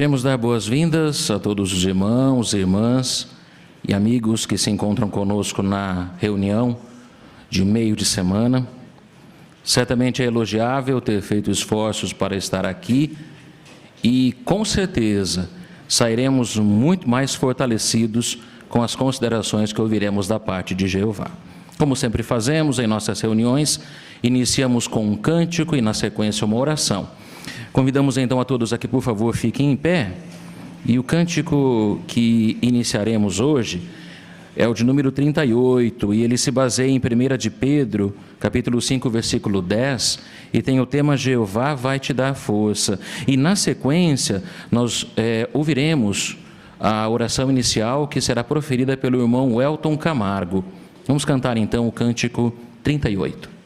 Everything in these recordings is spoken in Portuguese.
Queremos dar boas-vindas a todos os irmãos, irmãs e amigos que se encontram conosco na reunião de meio de semana. Certamente é elogiável ter feito esforços para estar aqui e, com certeza, sairemos muito mais fortalecidos com as considerações que ouviremos da parte de Jeová. Como sempre fazemos em nossas reuniões, iniciamos com um cântico e, na sequência, uma oração. Convidamos então a todos aqui, por favor, fiquem em pé. E o cântico que iniciaremos hoje é o de número 38, e ele se baseia em 1 de Pedro, capítulo 5, versículo 10, e tem o tema Jeová vai te dar força. E na sequência, nós ouviremos a oração inicial que será proferida pelo irmão Welton Camargo. Vamos cantar então o cântico 38.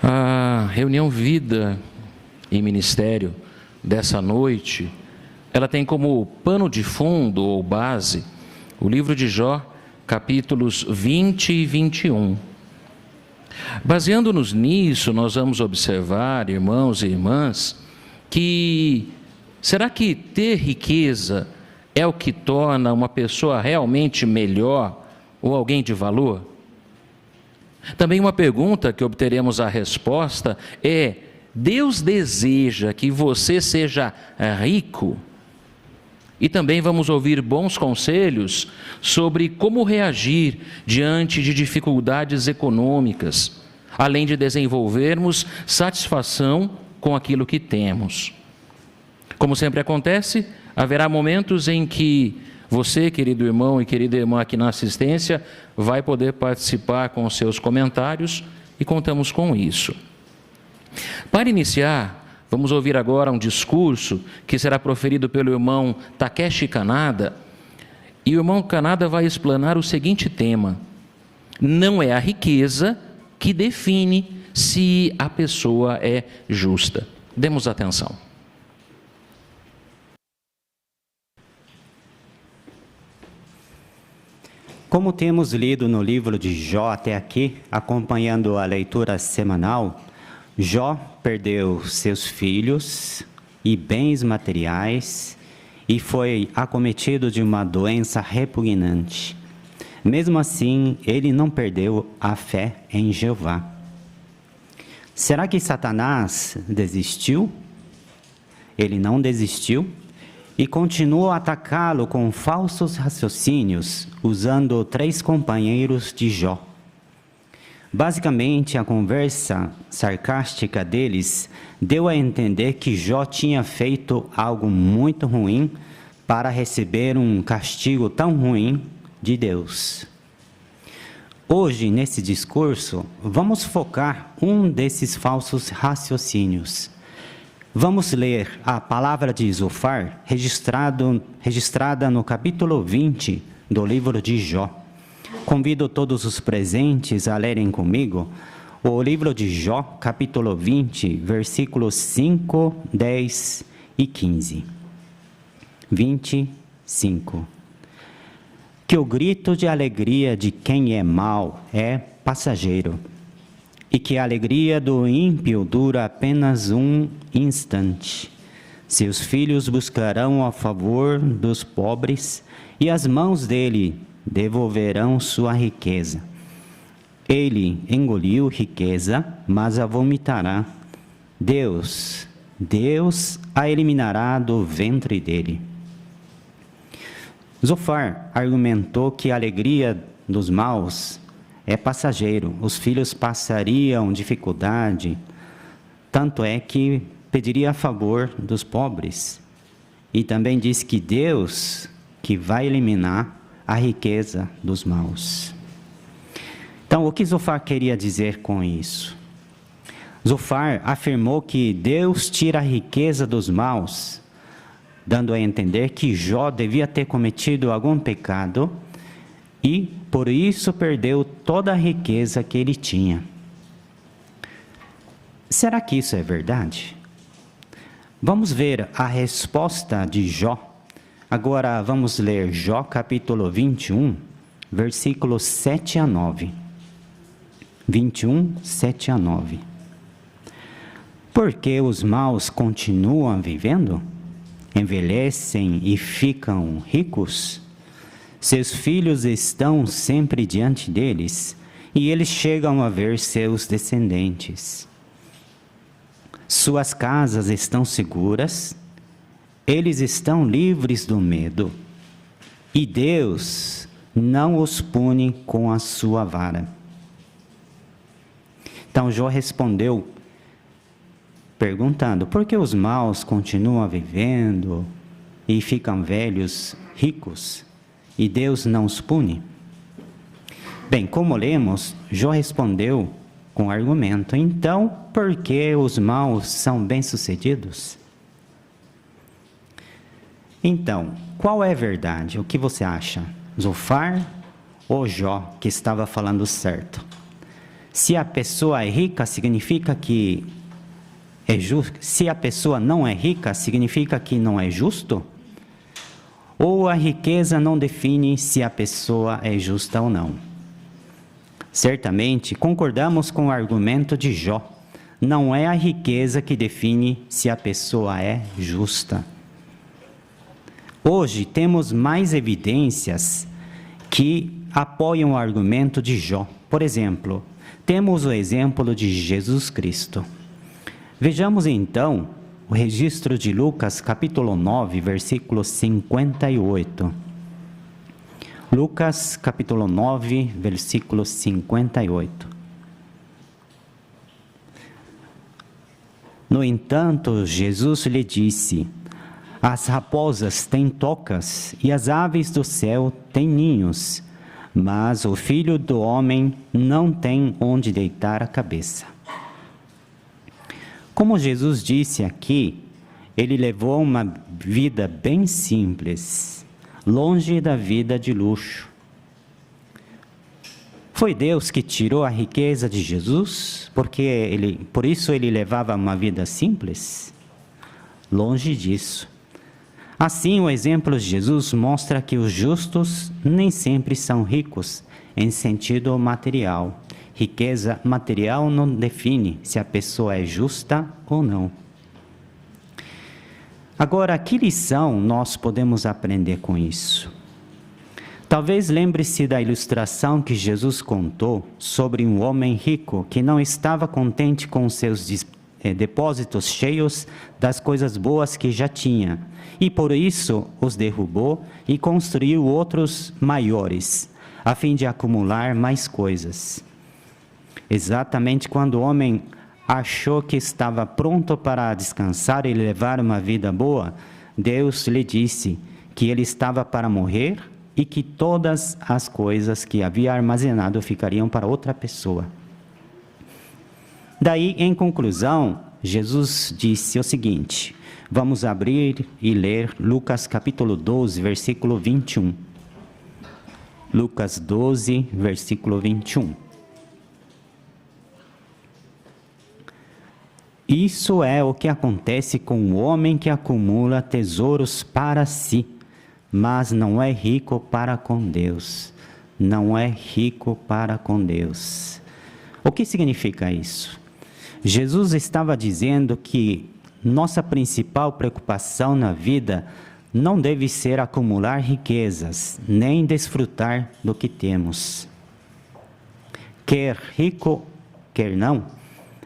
A reunião Vida e Ministério dessa noite, ela tem como pano de fundo ou base o livro de Jó, capítulos 20 e 21. Baseando-nos nisso, nós vamos observar, irmãos e irmãs, que será que ter riqueza é o que torna uma pessoa realmente melhor ou alguém de valor? Também uma pergunta que obteremos a resposta é: Deus deseja que você seja rico? E também vamos ouvir bons conselhos sobre como reagir diante de dificuldades econômicas, além de desenvolvermos satisfação com aquilo que temos. Como sempre acontece, haverá momentos em que você, querido irmão e querida irmã aqui na assistência, vai poder participar com os seus comentários e contamos com isso. Para iniciar, Vamos ouvir agora um discurso que será proferido pelo irmão Takeshi Kanada. E o irmão Kanada vai explanar o seguinte tema: não é a riqueza que define se a pessoa é justa. Demos atenção. Como temos lido no livro de Jó até aqui, acompanhando a leitura semanal, Jó perdeu seus filhos e bens materiais e foi acometido de uma doença repugnante. Mesmo assim, ele não perdeu a fé em Jeová. Será que Satanás desistiu? Ele não desistiu e continuou a atacá-lo com falsos raciocínios, usando 3 companheiros de Jó. Basicamente, a conversa sarcástica deles deu a entender que Jó tinha feito algo muito ruim para receber um castigo tão ruim de Deus. Hoje, nesse discurso, vamos focar um desses falsos raciocínios. Vamos ler a palavra de Zofar, registrada no capítulo 20 do livro de Jó. Convido todos os presentes a lerem comigo o livro de Jó, capítulo 20, versículos 5, 10 e 15. 25. Que o grito de alegria de quem é mau é passageiro, e que a alegria do ímpio dura apenas um instante. Seus filhos buscarão a favor dos pobres, e as mãos dele devolverão sua riqueza. Ele engoliu riqueza, mas a vomitará. Deus a eliminará do ventre dele. Zofar argumentou que a alegria dos maus é passageiro. Os filhos passariam dificuldade, tanto é que pediria a favor dos pobres. E também diz que Deus que vai eliminar a riqueza dos maus. Então, o que Zofar queria dizer com isso? Zofar afirmou que Deus tira a riqueza dos maus, dando a entender que Jó devia ter cometido algum pecado e, por isso, perdeu toda a riqueza que ele tinha. Será que isso é verdade? Vamos ver a resposta de Jó. Agora vamos ler Jó capítulo 21, versículos 7 a 9. 21, 7 a 9. Por que os maus continuam vivendo? Envelhecem e ficam ricos? Seus filhos estão sempre diante deles, e eles chegam a ver seus descendentes. Suas casas estão seguras, eles estão livres do medo, e Deus não os pune com a sua vara. Então Jó respondeu, perguntando, por que os maus continuam vivendo e ficam velhos, ricos, e Deus não os pune? Bem, como lemos, Jó respondeu com argumento, então, por que os maus são bem-sucedidos? Então, qual é a verdade? O que você acha? Zofar ou Jó que estava falando certo? Se a pessoa é rica, significa que é justo? Se a pessoa não é rica, significa que não é justo? Ou a riqueza não define se a pessoa é justa ou não? Certamente, concordamos com o argumento de Jó. Não é a riqueza que define se a pessoa é justa. Hoje temos mais evidências que apoiam o argumento de Jó. Por exemplo, temos o exemplo de Jesus Cristo. Vejamos então o registro de Lucas capítulo 9, versículo 58. Lucas capítulo 9, versículo 58. No entanto, Jesus lhe disse, as raposas têm tocas e as aves do céu têm ninhos, mas o Filho do Homem não tem onde deitar a cabeça. Como Jesus disse aqui, ele levou uma vida bem simples, longe da vida de luxo. Foi Deus que tirou a riqueza de Jesus, por isso ele levava uma vida simples? Longe disso. Assim, o exemplo de Jesus mostra que os justos nem sempre são ricos em sentido material. Riqueza material não define se a pessoa é justa ou não. Agora, que lição nós podemos aprender com isso? Talvez lembre-se da ilustração que Jesus contou sobre um homem rico que não estava contente com seus depósitos cheios das coisas boas que já tinha, e por isso os derrubou e construiu outros maiores, a fim de acumular mais coisas. Exatamente quando o homem achou que estava pronto para descansar e levar uma vida boa, Deus lhe disse que ele estava para morrer e que todas as coisas que havia armazenado ficariam para outra pessoa. Daí, em conclusão, Jesus disse o seguinte, vamos abrir e ler Lucas capítulo 12, versículo 21. Lucas 12, versículo 21. Isso é o que acontece com o homem que acumula tesouros para si, mas não é rico para com Deus. Não é rico para com Deus. O que significa isso? Jesus estava dizendo que nossa principal preocupação na vida não deve ser acumular riquezas, nem desfrutar do que temos. Quer rico, quer não,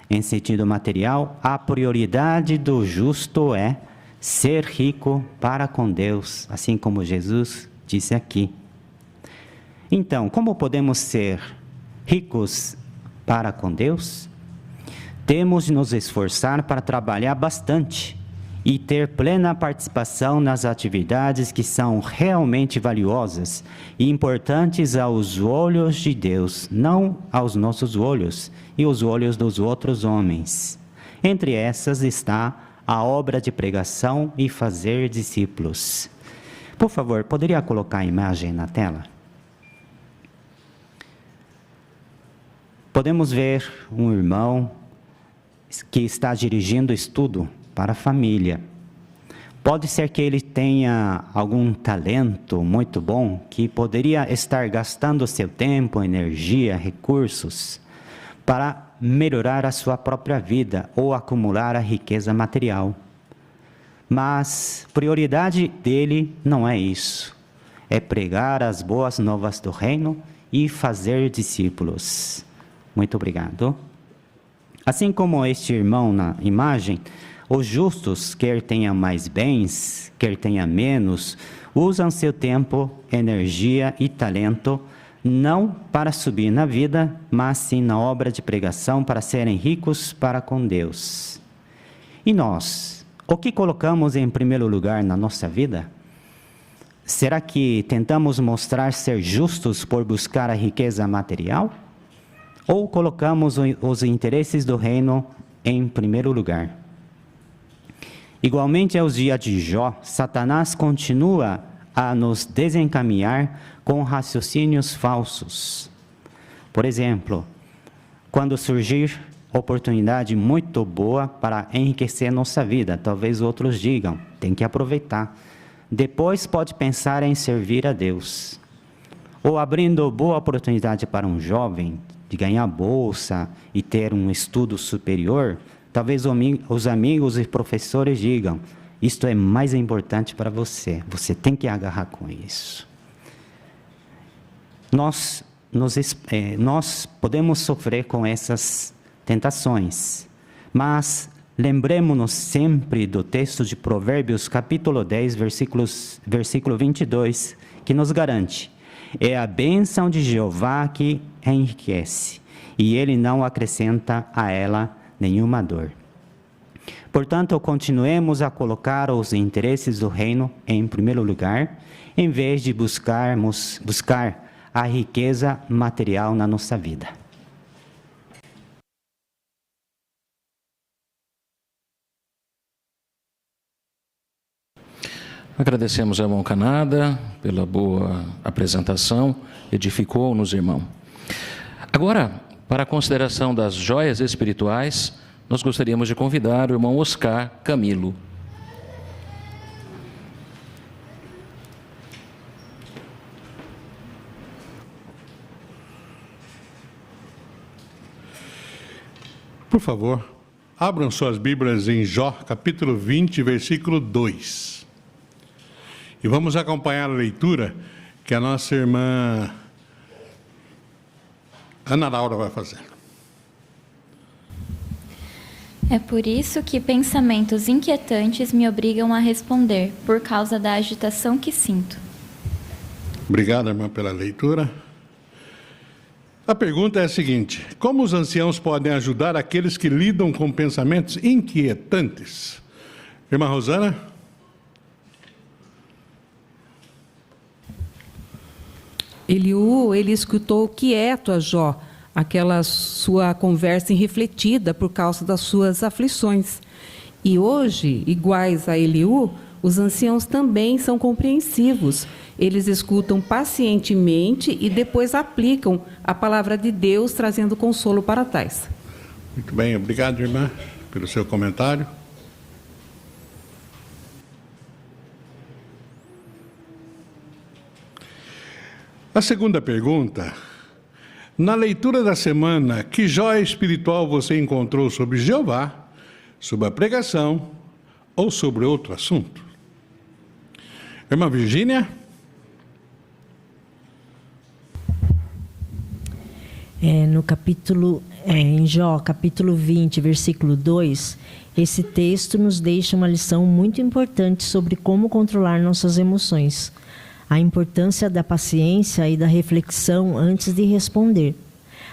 em sentido material, a prioridade do justo é ser rico para com Deus, assim como Jesus disse aqui. Então, como podemos ser ricos para com Deus? Temos de nos esforçar para trabalhar bastante e ter plena participação nas atividades que são realmente valiosas e importantes aos olhos de Deus, não aos nossos olhos e os olhos dos outros homens. Entre essas está a obra de pregação e fazer discípulos. Por favor, poderia colocar a imagem na tela? Podemos ver um irmão que está dirigindo estudo para a família. Pode ser que ele tenha algum talento muito bom, que poderia estar gastando seu tempo, energia, recursos, para melhorar a sua própria vida ou acumular a riqueza material. Mas prioridade dele não é isso. É pregar as boas novas do reino e fazer discípulos. Muito obrigado. Assim como este irmão na imagem, os justos, quer tenham mais bens, quer tenham menos, usam seu tempo, energia e talento não para subir na vida, mas sim na obra de pregação para serem ricos para com Deus. E nós, o que colocamos em primeiro lugar na nossa vida? Será que tentamos mostrar ser justos por buscar a riqueza material? Ou colocamos os interesses do reino em primeiro lugar? Igualmente aos dias de Jó, Satanás continua a nos desencaminhar com raciocínios falsos. Por exemplo, quando surgir oportunidade muito boa para enriquecer nossa vida, talvez outros digam, tem que aproveitar. Depois pode pensar em servir a Deus. Ou abrindo boa oportunidade para um jovem de ganhar bolsa e ter um estudo superior, talvez os amigos e professores digam, isto é mais importante para você, você tem que agarrar com isso. Nós podemos sofrer com essas tentações, mas lembremos-nos sempre do texto de Provérbios capítulo 10, versículo 22, que nos garante, é a bênção de Jeová que enriquece, e ele não acrescenta a ela nenhuma dor. Portanto, continuemos a colocar os interesses do reino em primeiro lugar, em vez de buscar a riqueza material na nossa vida. Agradecemos ao irmão Canada pela boa apresentação, edificou-nos, irmão. Agora, para a consideração das joias espirituais, nós gostaríamos de convidar o irmão Oscar Camilo. Por favor, abram suas Bíblias em Jó, capítulo 20, versículo 2. E vamos acompanhar a leitura que a nossa irmã Ana Laura vai fazer. É por isso que pensamentos inquietantes me obrigam a responder, por causa da agitação que sinto. Obrigado, irmã, pela leitura. A pergunta é a seguinte: como os anciãos podem ajudar aqueles que lidam com pensamentos inquietantes? Irmã Rosana? Eliú, ele escutou quieto a Jó, aquela sua conversa irrefletida por causa das suas aflições. E hoje, iguais a Eliú, os anciãos também são compreensivos. Eles escutam pacientemente e depois aplicam a palavra de Deus, trazendo consolo para tais. Muito bem, obrigado, irmã, pelo seu comentário. A segunda pergunta: na leitura da semana, que joia espiritual você encontrou sobre Jeová, sobre a pregação ou sobre outro assunto? Irmã Virgínia? Em Jó, capítulo 20, versículo 2, esse texto nos deixa uma lição muito importante sobre como controlar nossas emoções. A importância da paciência e da reflexão antes de responder.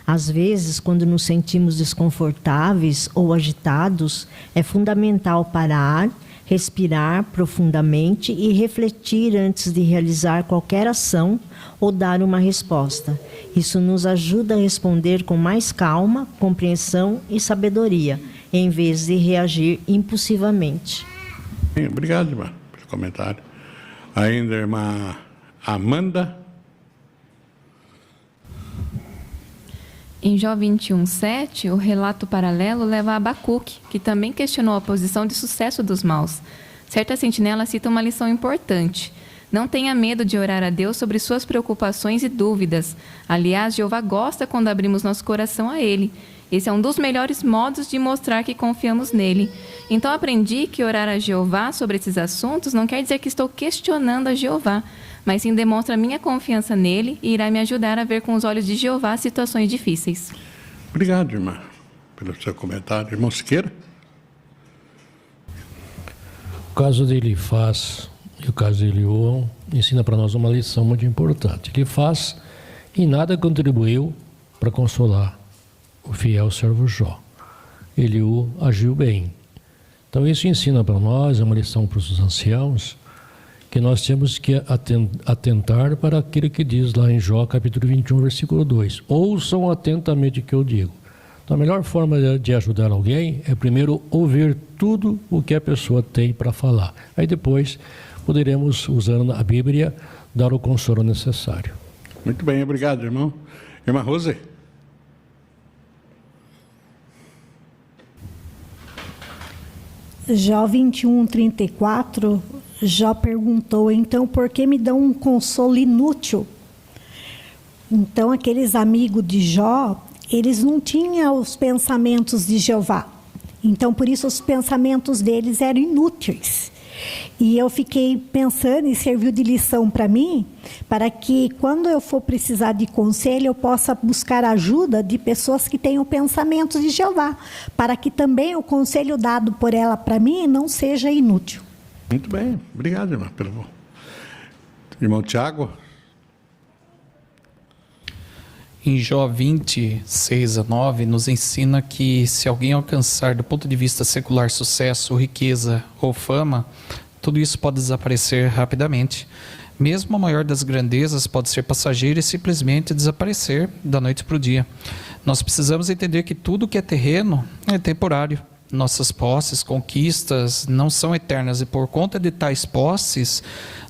Às vezes, quando nos sentimos desconfortáveis ou agitados, é fundamental parar, respirar profundamente e refletir antes de realizar qualquer ação ou dar uma resposta. Isso nos ajuda a responder com mais calma, compreensão e sabedoria, em vez de reagir impulsivamente. Obrigado, irmã, pelo comentário. Ainda, irmã Amanda? Em Jó 21:7, o relato paralelo leva a Abacuque, que também questionou a posição de sucesso dos maus. Certa sentinela cita uma lição importante: não tenha medo de orar a Deus sobre suas preocupações e dúvidas. Aliás, Jeová gosta quando abrimos nosso coração a Ele. Esse é um dos melhores modos de mostrar que confiamos nele. Então aprendi que orar a Jeová sobre esses assuntos não quer dizer que estou questionando a Jeová, mas sim demonstra minha confiança nele e irá me ajudar a ver com os olhos de Jeová situações difíceis. Obrigado, irmã, pelo seu comentário. Irmão Siqueira? O caso de Elifaz e o caso de Eliú ensina para nós uma lição muito importante. Elifaz em nada contribuiu para consolar o fiel servo Jó. Eliú agiu bem. Então isso ensina para nós, é uma lição para os anciãos, que nós temos que atentar para aquilo que diz lá em Jó, capítulo 21, versículo 2. Ouçam atentamente o que eu digo. Então, a melhor forma de ajudar alguém é primeiro ouvir tudo o que a pessoa tem para falar. Aí depois poderemos, usando a Bíblia, dar o consolo necessário. Muito bem, obrigado, irmão. Irmã Rose? Jó 21:34, Jó perguntou: então por que me dão um consolo inútil? Então aqueles amigos de Jó, eles não tinham os pensamentos de Jeová. Então por isso os pensamentos deles eram inúteis. E eu fiquei pensando e serviu de lição para mim, para que quando eu for precisar de conselho, eu possa buscar ajuda de pessoas que tenham pensamentos de Jeová, para que também o conselho dado por ela para mim não seja inútil. Muito bem, obrigado, irmã. Pelo irmão Tiago. Em Jó 20:6-9, nos ensina que se alguém alcançar do ponto de vista secular sucesso, riqueza ou fama, tudo isso pode desaparecer rapidamente. Mesmo a maior das grandezas pode ser passageira e simplesmente desaparecer da noite para o dia. Nós precisamos entender que tudo que é terreno é temporário. nossas posses, conquistas, não são eternas. E por conta de tais posses,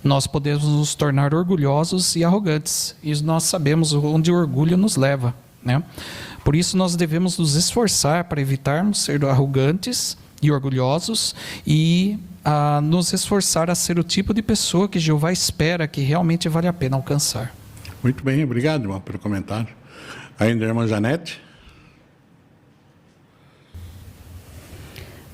nós podemos nos tornar orgulhosos e arrogantes. E nós sabemos onde o orgulho nos leva, né? Por isso nós devemos nos esforçar para evitarmos ser arrogantes e orgulhosos e nos esforçar a ser o tipo de pessoa que Jeová espera que realmente vale a pena alcançar. Muito bem, obrigado, irmão, pelo comentário. Ainda a irmã Janete.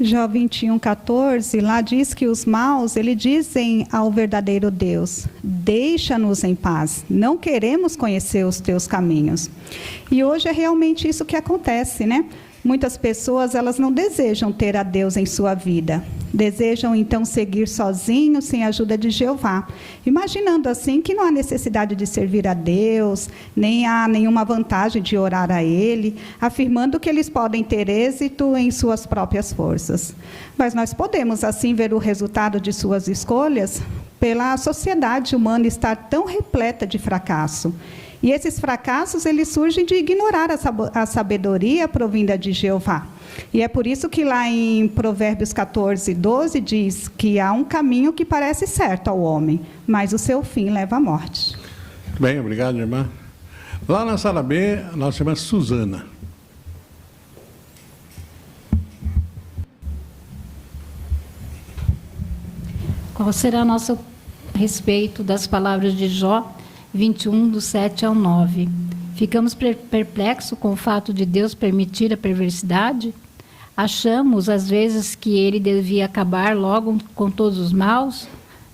Jó 21:14, lá diz que os maus, eles dizem ao verdadeiro Deus: deixa-nos em paz, não queremos conhecer os teus caminhos. E hoje é realmente isso que acontece, né? Muitas pessoas, elas não desejam ter a Deus em sua vida. Desejam, então, seguir sozinhos, sem a ajuda de Jeová. Imaginando, assim, que não há necessidade de servir a Deus, nem há nenhuma vantagem de orar a Ele, afirmando que eles podem ter êxito em suas próprias forças. Mas nós podemos, assim, ver o resultado de suas escolhas pela sociedade humana estar tão repleta de fracasso. E esses fracassos, eles surgem de ignorar a sabedoria provinda de Jeová. E é por isso que lá em Provérbios 14:12 diz que há um caminho que parece certo ao homem, mas o seu fim leva à morte. Bem, obrigado, irmã. Lá na sala B, a nossa irmã Suzana. Qual será o nosso respeito das palavras de Jó 21, do 7 ao 9. Ficamos perplexos com o fato de Deus permitir a perversidade? Achamos, às vezes, que ele devia acabar logo com todos os maus?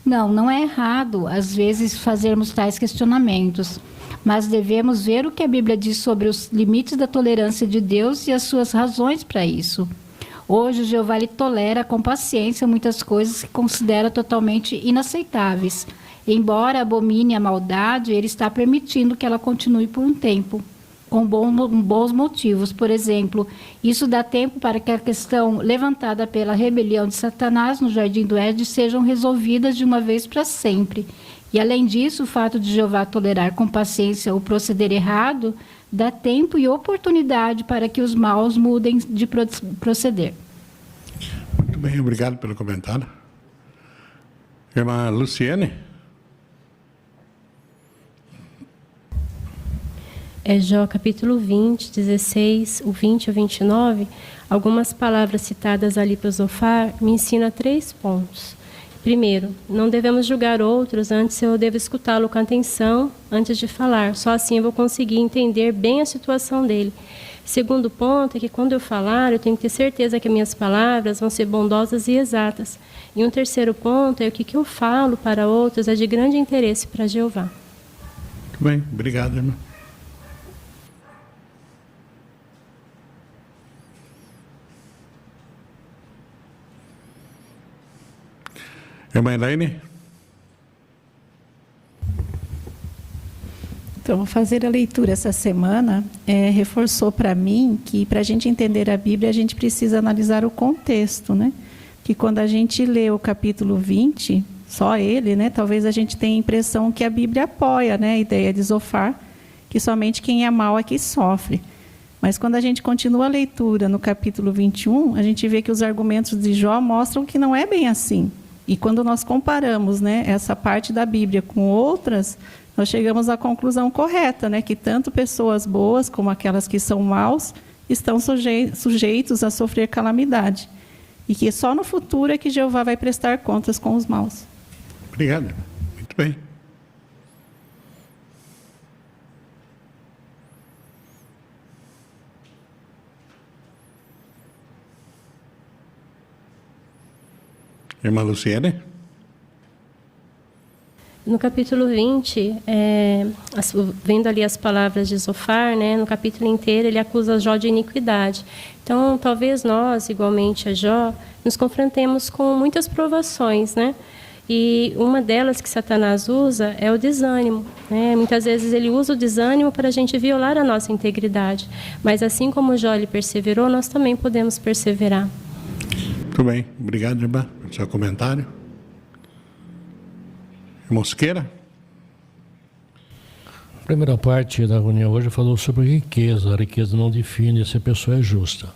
Não, não é errado, às vezes, fazermos tais questionamentos. Mas devemos ver o que a Bíblia diz sobre os limites da tolerância de Deus e as suas razões para isso. Hoje, Jeová lhe tolera com paciência muitas coisas que considera totalmente inaceitáveis. Embora abomine a maldade, ele está permitindo que ela continue por um tempo, com bons motivos. Por exemplo, isso dá tempo para que a questão levantada pela rebelião de Satanás no Jardim do Éden sejam resolvidas de uma vez para sempre. E, além disso, o fato de Jeová tolerar com paciência o proceder errado dá tempo e oportunidade para que os maus mudem de proceder. Muito bem, obrigado pelo comentário. Irmã Luciene. É Jó capítulo 20, 16, o 20 ao 29, algumas palavras citadas ali para Zofar me ensinam 3 pontos. Primeiro, não devemos julgar outros, antes eu devo escutá-lo com atenção antes de falar. Só assim eu vou conseguir entender bem a situação dele. Segundo ponto é que quando eu falar, eu tenho que ter certeza que minhas palavras vão ser bondosas e exatas. E um terceiro ponto é que eu falo para outros é de grande interesse para Jeová. Muito bem, obrigado, irmã. Irmã Elaine? Então, vou fazer a leitura essa semana. Reforçou para mim que, para a gente entender a Bíblia, a gente precisa analisar o contexto, né? Que quando a gente lê o capítulo 20, só ele, né? Talvez a gente tenha a impressão que a Bíblia apoia, né? A ideia de Zofar, que somente quem é mau é que sofre. Mas quando a gente continua a leitura no capítulo 21, a gente vê que os argumentos de Jó mostram que não é bem assim. E quando nós comparamos, né, essa parte da Bíblia com outras, nós chegamos à conclusão correta, né, que tanto pessoas boas como aquelas que são maus estão sujeitos a sofrer calamidade. E que só no futuro é que Jeová vai prestar contas com os maus. Obrigado. Muito bem. Irmã Luciene? No capítulo 20, vendo ali as palavras de Zofar, né, no capítulo inteiro ele acusa Jó de iniquidade. Então, talvez nós, igualmente a Jó, nos confrontemos com muitas provações, né? E uma delas que Satanás usa é o desânimo, né? Muitas vezes ele usa o desânimo para a gente violar a nossa integridade. Mas assim como Jó ele perseverou, nós também podemos perseverar. Muito bem. Obrigado, irmã, pelo seu comentário. Mosqueira? A primeira parte da reunião hoje falou sobre riqueza. A riqueza não define se a pessoa é justa.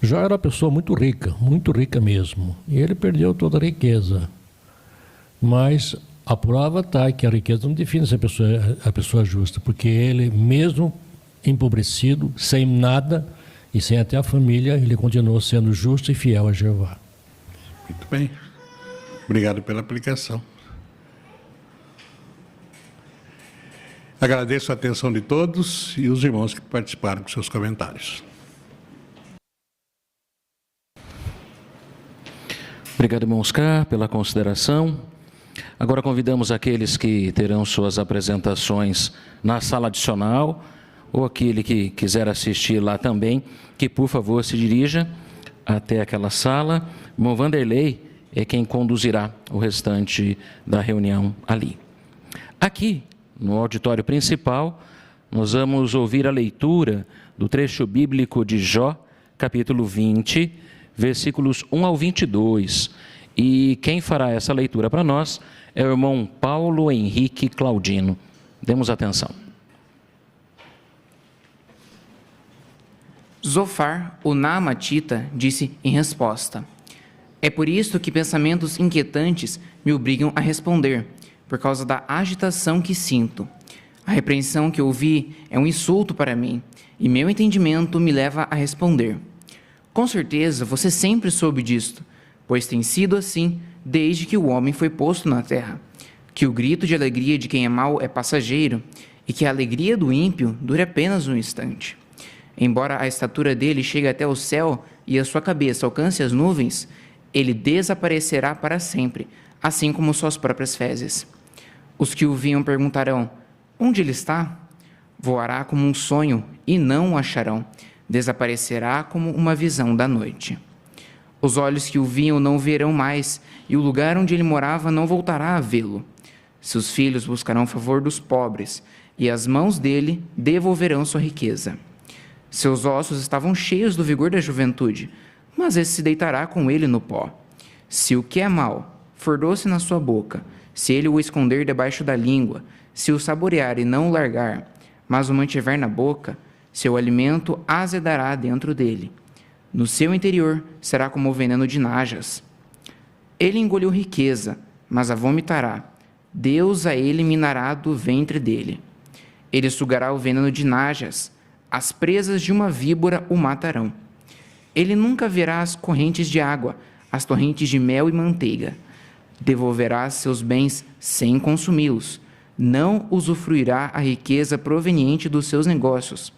Jó era uma pessoa muito rica mesmo. E ele perdeu toda a riqueza. Mas a prova está que a riqueza não define se a pessoa justa, porque ele, mesmo empobrecido, sem nada e sem até a família, ele continuou sendo justo e fiel a Jeová. Muito bem. Obrigado pela aplicação. Agradeço a atenção de todos e os irmãos que participaram com seus comentários. Obrigado, irmão Oscar, pela consideração. Agora convidamos aqueles que terão suas apresentações na sala adicional, ou aquele que quiser assistir lá também, que por favor se dirija até aquela sala. O irmão Vanderlei é quem conduzirá o restante da reunião ali. Aqui, no auditório principal, nós vamos ouvir a leitura do trecho bíblico de Jó, capítulo 20, versículos 1 ao 22. E quem fará essa leitura para nós é o irmão Paulo Henrique Claudino. Demos atenção. Zofar, o Naamatita, disse em resposta: é por isto que pensamentos inquietantes me obrigam a responder, por causa da agitação que sinto. A repreensão que ouvi é um insulto para mim, e meu entendimento me leva a responder. Com certeza você sempre soube disto, pois tem sido assim desde que o homem foi posto na terra, que o grito de alegria de quem é mau é passageiro, e que a alegria do ímpio dura apenas um instante. Embora a estatura dele chegue até o céu e a sua cabeça alcance as nuvens, ele desaparecerá para sempre, assim como suas próprias fezes. Os que o viam perguntarão: onde ele está? Voará como um sonho e não o acharão. Desaparecerá como uma visão da noite. Os olhos que o viam não o verão mais, e o lugar onde ele morava não voltará a vê-lo. Seus filhos buscarão o favor dos pobres, e as mãos dele devolverão sua riqueza. Seus ossos estavam cheios do vigor da juventude, mas esse se deitará com ele no pó. Se o que é mau for doce na sua boca, se ele o esconder debaixo da língua, se o saborear e não o largar, mas o mantiver na boca, seu alimento azedará dentro dele. No seu interior será como o veneno de najas. Ele engoliu riqueza, mas a vomitará. Deus a eliminará do ventre dele. Ele sugará o veneno de najas. As presas de uma víbora o matarão. Ele nunca verá as correntes de água, as torrentes de mel e manteiga. Devolverá seus bens sem consumi-los. Não usufruirá a riqueza proveniente dos seus negócios,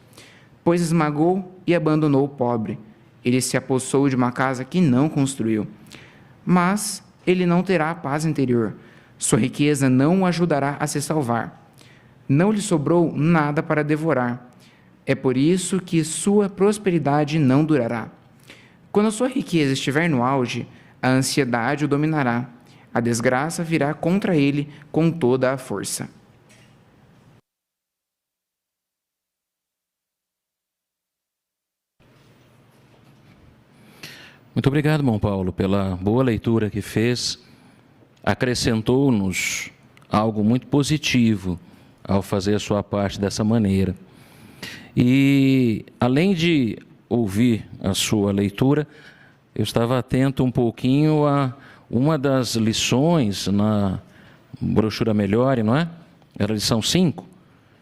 pois esmagou e abandonou o pobre. Ele se apossou de uma casa que não construiu. Mas ele não terá paz interior. Sua riqueza não o ajudará a se salvar. Não lhe sobrou nada para devorar. É por isso que sua prosperidade não durará. Quando a sua riqueza estiver no auge, a ansiedade o dominará. A desgraça virá contra ele com toda a força. Muito obrigado, irmão Paulo, pela boa leitura que fez. Acrescentou-nos algo muito positivo ao fazer a sua parte dessa maneira. E, além de ouvir a sua leitura, eu estava atento um pouquinho a uma das lições na brochura Melhore, não é? Era a lição 5,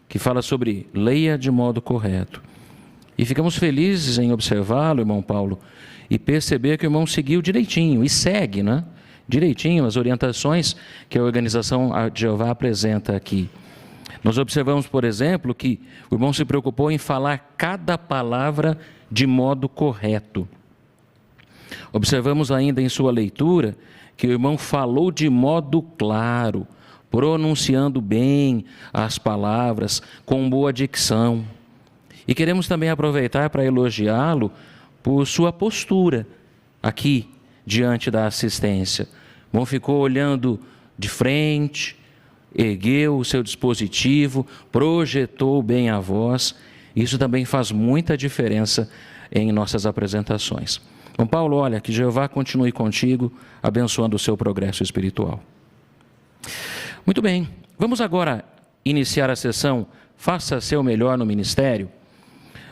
que fala sobre leia de modo correto. E ficamos felizes em observá-lo, irmão Paulo, e perceber que o irmão seguiu direitinho, e segue, né? Direitinho as orientações que a organização de Jeová apresenta aqui. Nós observamos, por exemplo, que o irmão se preocupou em falar cada palavra de modo correto. Observamos ainda em sua leitura que o irmão falou de modo claro, pronunciando bem as palavras, com boa dicção. E queremos também aproveitar para elogiá-lo por sua postura aqui diante da assistência. O irmão ficou olhando de frente, ergueu o seu dispositivo, projetou bem a voz. Isso também faz muita diferença em nossas apresentações. Bom, Paulo, olha, que Jeová continue contigo, abençoando o seu progresso espiritual. Muito bem, vamos agora iniciar a sessão Faça Seu Melhor no Ministério.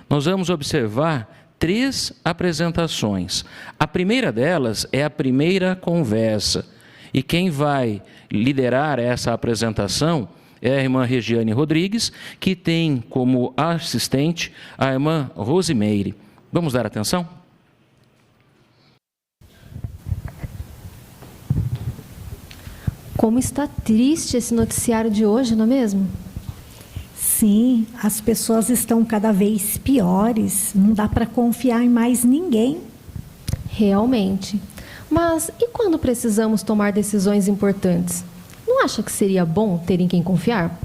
Nós vamos observar 3 apresentações. A primeira delas é a primeira conversa. E quem vai liderar essa apresentação é a irmã Regiane Rodrigues, que tem como assistente a irmã Rosimeire. Vamos dar atenção? Como está triste esse noticiário de hoje, não é mesmo? Sim, as pessoas estão cada vez piores. Não dá para confiar em mais ninguém. Realmente. Mas e quando precisamos tomar decisões importantes? Não acha que seria bom ter em quem confiar?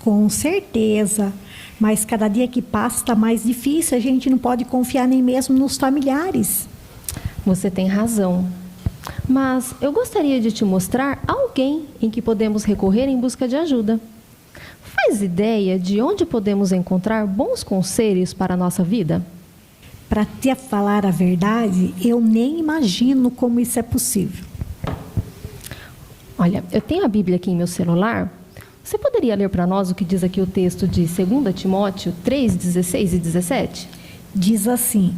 Com certeza. Mas cada dia que passa está mais difícil. A gente não pode confiar nem mesmo nos familiares. Você tem razão. Mas eu gostaria de te mostrar alguém em que podemos recorrer em busca de ajuda. Faz ideia de onde podemos encontrar bons conselhos para a nossa vida? Para te falar a verdade, eu nem imagino como isso é possível. Olha, eu tenho a Bíblia aqui em meu celular. Você poderia ler para nós o que diz aqui o texto de 2 Timóteo 3, 16 e 17? Diz assim: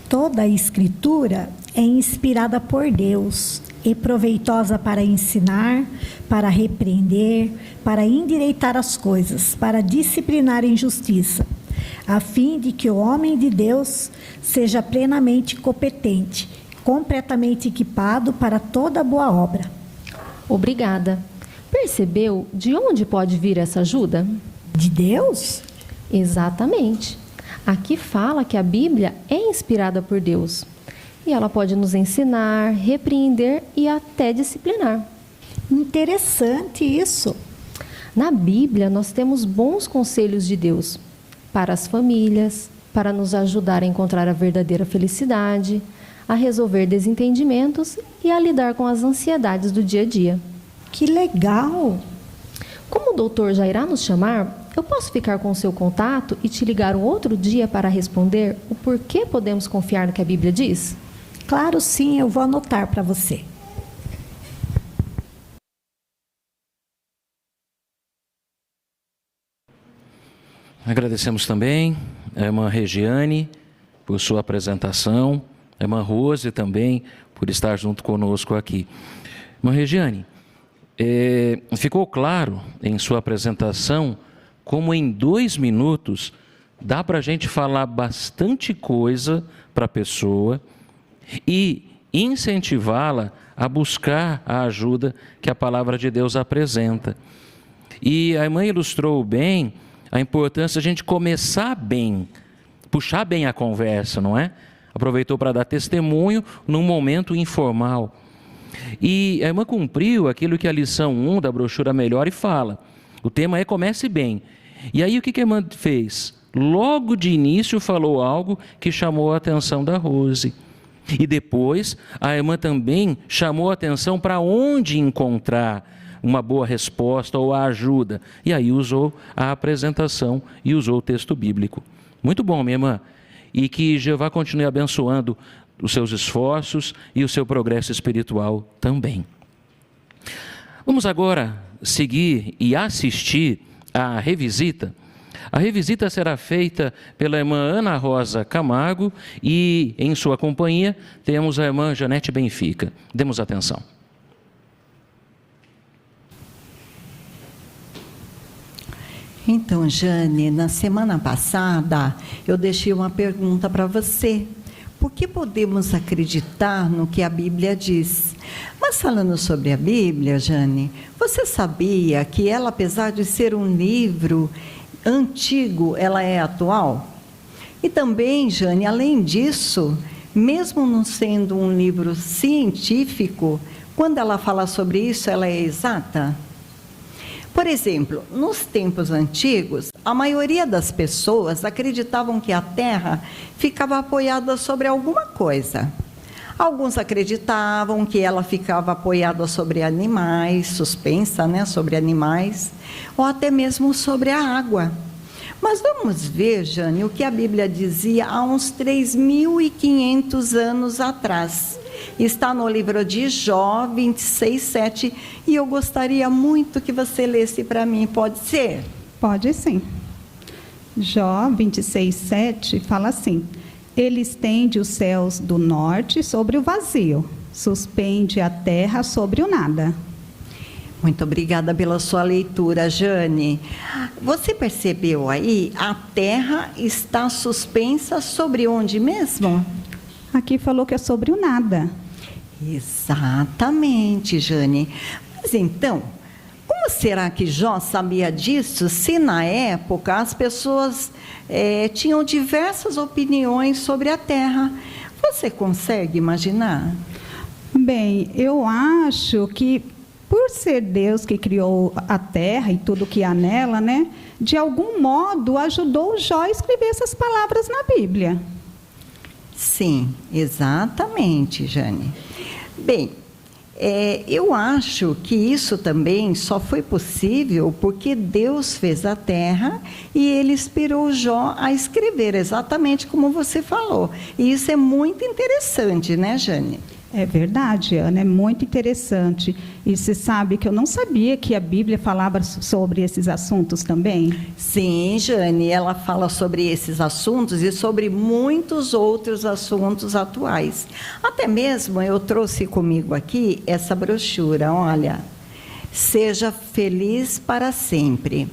toda a Escritura é inspirada por Deus e proveitosa para ensinar, para repreender, para endireitar as coisas, para disciplinar em justiça, a fim de que o homem de Deus seja plenamente competente, completamente equipado para toda boa obra. Obrigada. Percebeu de onde pode vir essa ajuda? De Deus? Exatamente. Aqui fala que a Bíblia é inspirada por Deus. E ela pode nos ensinar, repreender e até disciplinar. Interessante isso. Na Bíblia, nós temos bons conselhos de Deus para as famílias, para nos ajudar a encontrar a verdadeira felicidade, a resolver desentendimentos e a lidar com as ansiedades do dia a dia. Que legal! Como o doutor já irá nos chamar, eu posso ficar com o seu contato e te ligar um outro dia para responder o porquê podemos confiar no que a Bíblia diz? Claro, sim, eu vou anotar para você. Agradecemos também a irmã Regiane por sua apresentação, a irmã Rose também por estar junto conosco aqui. Irmã Regiane, ficou claro em sua apresentação como em 2 minutos dá para a gente falar bastante coisa para a pessoa e incentivá-la a buscar a ajuda que a palavra de Deus apresenta. E a irmã ilustrou bem a importância de a gente começar bem, puxar bem a conversa, não é? Aproveitou para dar testemunho num momento informal. E a irmã cumpriu aquilo que a lição 1 da brochura Melhore fala. O tema é comece bem. E aí o que a irmã fez? Logo de início falou algo que chamou a atenção da Rose. E depois a irmã também chamou a atenção para onde encontrar uma boa resposta ou a ajuda. E aí usou a apresentação e usou o texto bíblico. Muito bom, minha irmã. E que Jeová continue abençoando os seus esforços e o seu progresso espiritual também. Vamos agora seguir e assistir à revisita. A revisita será feita pela irmã Ana Rosa Camargo e, em sua companhia, temos a irmã Janete Benfica. Demos atenção. Então, Jane, na semana passada, eu deixei uma pergunta para você. Por que podemos acreditar no que a Bíblia diz? Mas falando sobre a Bíblia, Jane, você sabia que ela, apesar de ser um livro antigo, ela é atual? E também, Jane, além disso, mesmo não sendo um livro científico, quando ela fala sobre isso, ela é exata? Por exemplo, nos tempos antigos, a maioria das pessoas acreditavam que a Terra ficava apoiada sobre alguma coisa. Alguns acreditavam que ela ficava apoiada sobre animais, suspensa, sobre animais, ou até mesmo sobre a água. Mas vamos ver, Jane, o que a Bíblia dizia há uns 3.500 anos atrás. Está no livro de Jó 26:7, e eu gostaria muito que você lesse para mim, pode ser? Pode sim. Jó 26:7 fala assim: Ele estende os céus do norte sobre o vazio, suspende a terra sobre o nada. Muito obrigada pela sua leitura, Jane. Você percebeu aí? A terra está suspensa sobre onde mesmo? Aqui falou que é sobre o nada. Exatamente, Jane. Mas então, como será que Jó sabia disso, se na época as pessoas tinham diversas opiniões sobre a terra? Você consegue imaginar? Bem, eu acho que por ser Deus que criou a terra e tudo que há nela, né, de algum modo ajudou Jó a escrever essas palavras na Bíblia. Sim, exatamente, Jane. Bem, eu acho que isso também só foi possível porque Deus fez a terra e Ele inspirou Jó a escrever, exatamente como você falou. E isso é muito interessante, né, Jane? É verdade, Ana, é muito interessante. E você sabe que eu não sabia que a Bíblia falava sobre esses assuntos também? Sim, Jane, ela fala sobre esses assuntos e sobre muitos outros assuntos atuais. Até mesmo eu trouxe comigo aqui essa brochura, olha, Seja Feliz para Sempre.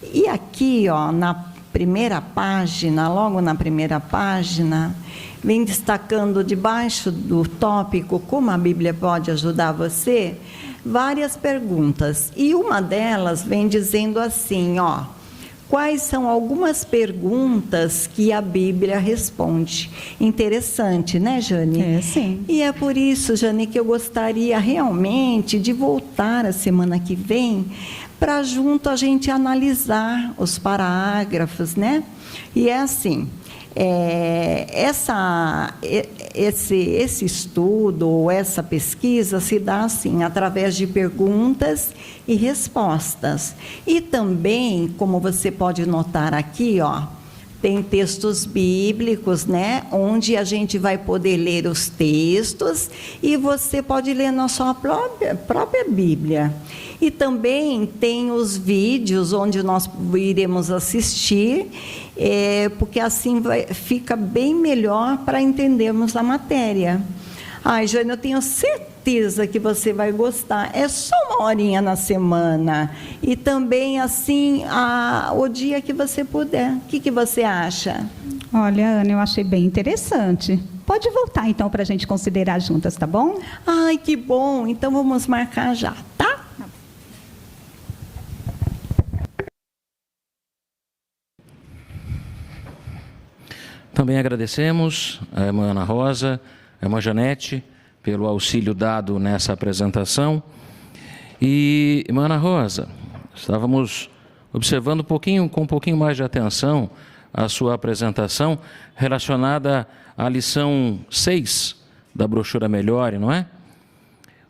E aqui, ó, na primeira página, logo na primeira página, vem destacando debaixo do tópico como a Bíblia pode ajudar você, várias perguntas. E uma delas vem dizendo assim, ó, quais são algumas perguntas que a Bíblia responde? Interessante, né, Jane? É, sim. E é por isso, Jane, que eu gostaria realmente de voltar a semana que vem para junto a gente analisar os parágrafos, né? E é assim, esse estudo ou essa pesquisa se dá assim, através de perguntas e respostas. E também, como você pode notar aqui, ó, tem textos bíblicos, né, onde a gente vai poder ler os textos e você pode ler na sua própria Bíblia. E também tem os vídeos onde nós iremos assistir, porque assim fica bem melhor para entendermos a matéria. Ai, Jane, eu tenho certeza que você vai gostar. É só uma horinha na semana. E também, assim, o dia que você puder. O que você acha? Olha, Ana, eu achei bem interessante. Pode voltar, então, para a gente considerar juntas, tá bom? Ai, que bom. Então, vamos marcar já, tá? Também agradecemos a irmã Ana Rosa, a irmã Janete, pelo auxílio dado nessa apresentação. E, irmã Ana Rosa, estávamos observando com um pouquinho mais de atenção a sua apresentação relacionada à lição 6 da brochura Melhore, não é?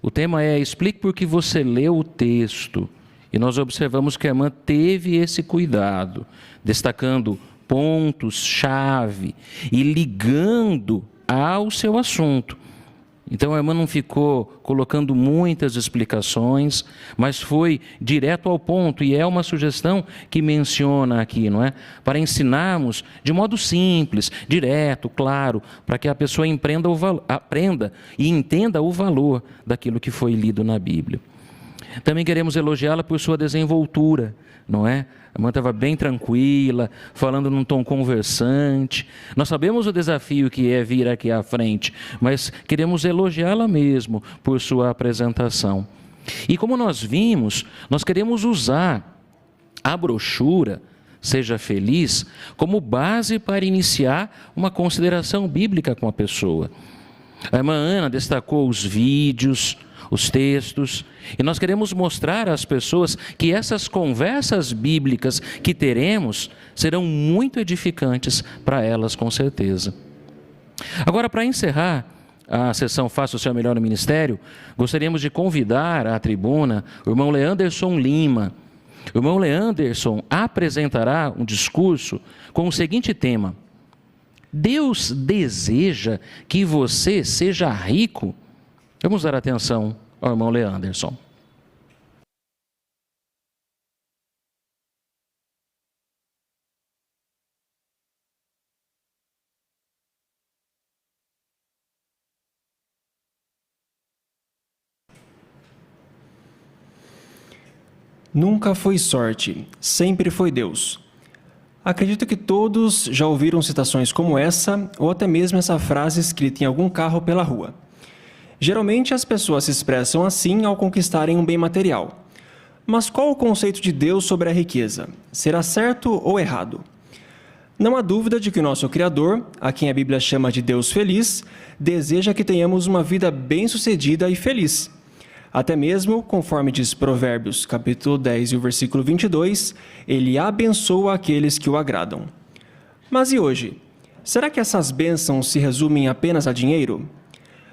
O tema é explique por que você leu o texto. E nós observamos que a irmã teve esse cuidado, destacando pontos-chave e ligando ao seu assunto. Então a irmã não ficou colocando muitas explicações, mas foi direto ao ponto, e é uma sugestão que menciona aqui, não é? Para ensinarmos de modo simples, direto, claro, para que a pessoa aprenda e entenda o valor daquilo que foi lido na Bíblia. Também queremos elogiá-la por sua desenvoltura, não é? A irmã estava bem tranquila, falando num tom conversante. Nós sabemos o desafio que é vir aqui à frente, mas queremos elogiá-la mesmo por sua apresentação. E como nós vimos, nós queremos usar a brochura Seja Feliz como base para iniciar uma consideração bíblica com a pessoa. A irmã Ana destacou os vídeos, os textos, e nós queremos mostrar às pessoas que essas conversas bíblicas que teremos serão muito edificantes para elas, com certeza. Agora, para encerrar a sessão Faça o Seu Melhor no Ministério, gostaríamos de convidar à tribuna o irmão Leanderson Lima. O irmão Leanderson apresentará um discurso com o seguinte tema: Deus deseja que você seja rico. Vamos dar atenção ao irmão Leanderson. Nunca foi sorte, sempre foi Deus. Acredito que todos já ouviram citações como essa, ou até mesmo essa frase escrita em algum carro pela rua. Geralmente as pessoas se expressam assim ao conquistarem um bem material. Mas qual o conceito de Deus sobre a riqueza? Será certo ou errado? Não há dúvida de que o nosso Criador, a quem a Bíblia chama de Deus feliz, deseja que tenhamos uma vida bem-sucedida e feliz. Até mesmo, conforme diz Provérbios, capítulo 10 e o versículo 22, ele abençoa aqueles que o agradam. Mas e hoje? Será que essas bênçãos se resumem apenas a dinheiro?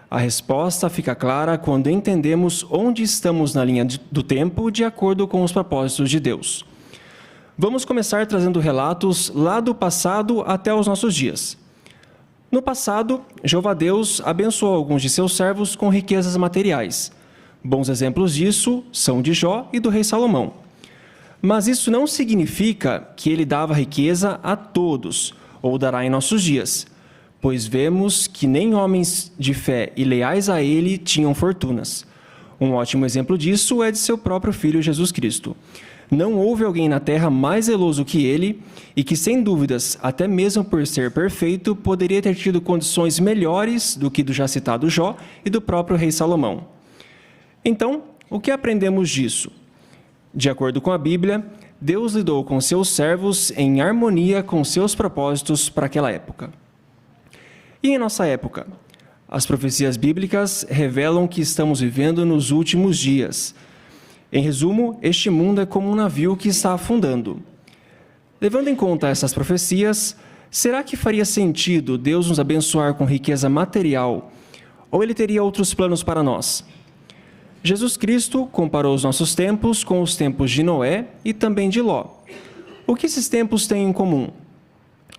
A resposta fica clara quando entendemos onde estamos na linha do tempo de acordo com os propósitos de Deus. Vamos começar trazendo relatos lá do passado até os nossos dias. No passado, Jeová Deus abençoou alguns de seus servos com riquezas materiais. Bons exemplos disso são de Jó e do rei Salomão. Mas isso não significa que ele dava riqueza a todos, ou dará em nossos dias, pois vemos que nem homens de fé e leais a ele tinham fortunas. Um ótimo exemplo disso é de seu próprio Filho Jesus Cristo. Não houve alguém na terra mais zeloso que ele e que, sem dúvidas, até mesmo por ser perfeito, poderia ter tido condições melhores do que do já citado Jó e do próprio rei Salomão. Então, o que aprendemos disso? De acordo com a Bíblia, Deus lidou com seus servos em harmonia com seus propósitos para aquela época. E em nossa época? As profecias bíblicas revelam que estamos vivendo nos últimos dias. Em resumo, este mundo é como um navio que está afundando. Levando em conta essas profecias, será que faria sentido Deus nos abençoar com riqueza material, ou Ele teria outros planos para nós? Jesus Cristo comparou os nossos tempos com os tempos de Noé e também de Ló. O que esses tempos têm em comum?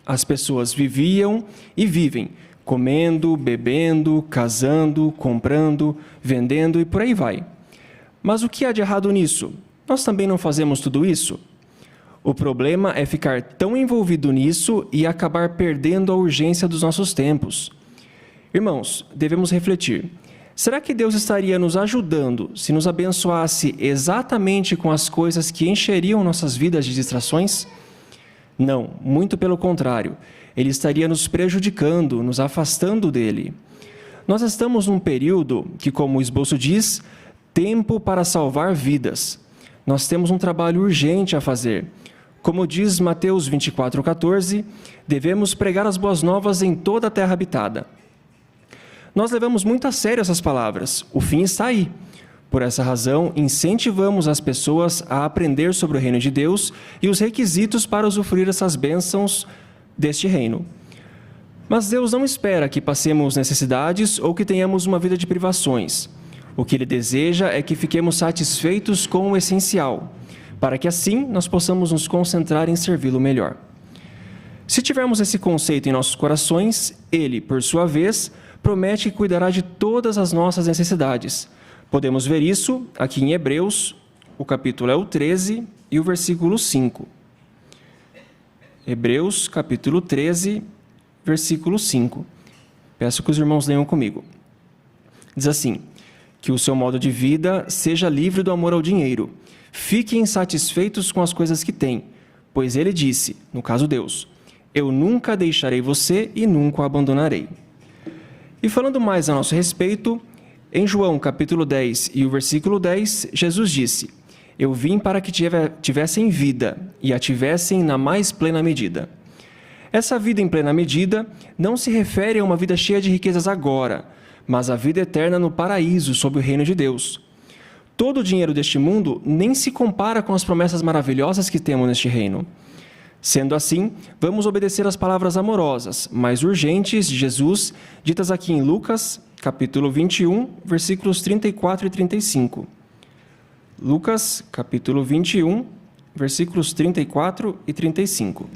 As pessoas viviam e vivem, comendo, bebendo, casando, comprando, vendendo e por aí vai. Mas o que há de errado nisso? Nós também não fazemos tudo isso? O problema é ficar tão envolvido nisso e acabar perdendo a urgência dos nossos tempos. Irmãos, devemos refletir. Será que Deus estaria nos ajudando se nos abençoasse exatamente com as coisas que encheriam nossas vidas de distrações? Não, muito pelo contrário. Ele estaria nos prejudicando, nos afastando dele. Nós estamos num período que, como o esboço diz, tempo para salvar vidas. Nós temos um trabalho urgente a fazer. Como diz Mateus 24:14, devemos pregar as boas novas em toda a terra habitada. Nós levamos muito a sério essas palavras. O fim está aí. Por essa razão, incentivamos as pessoas a aprender sobre o reino de Deus e os requisitos para usufruir essas bênçãos deste reino. Mas Deus não espera que passemos necessidades ou que tenhamos uma vida de privações. O que Ele deseja é que fiquemos satisfeitos com o essencial, para que assim nós possamos nos concentrar em servi-lo melhor. Se tivermos esse conceito em nossos corações, Ele, por sua vez, promete que cuidará de todas as nossas necessidades. Podemos ver isso aqui em Hebreus, o capítulo é o 13 e o versículo 5. Hebreus, capítulo 13, versículo 5. Peço que os irmãos leiam comigo. Diz assim: que o seu modo de vida seja livre do amor ao dinheiro. Fiquem satisfeitos com as coisas que têm, pois ele disse, no caso Deus, eu nunca deixarei você e nunca o abandonarei. E falando mais a nosso respeito, em João capítulo 10 e o versículo 10, Jesus disse, eu vim para que tivessem vida e a tivessem na mais plena medida. Essa vida em plena medida não se refere a uma vida cheia de riquezas agora, mas a vida eterna no paraíso, sob o reino de Deus. Todo o dinheiro deste mundo nem se compara com as promessas maravilhosas que temos neste reino. Sendo assim, vamos obedecer às palavras amorosas, mas urgentes de Jesus, ditas aqui em Lucas, capítulo 21, versículos 34 e 35. Lucas, capítulo 21, versículos 34 e 35.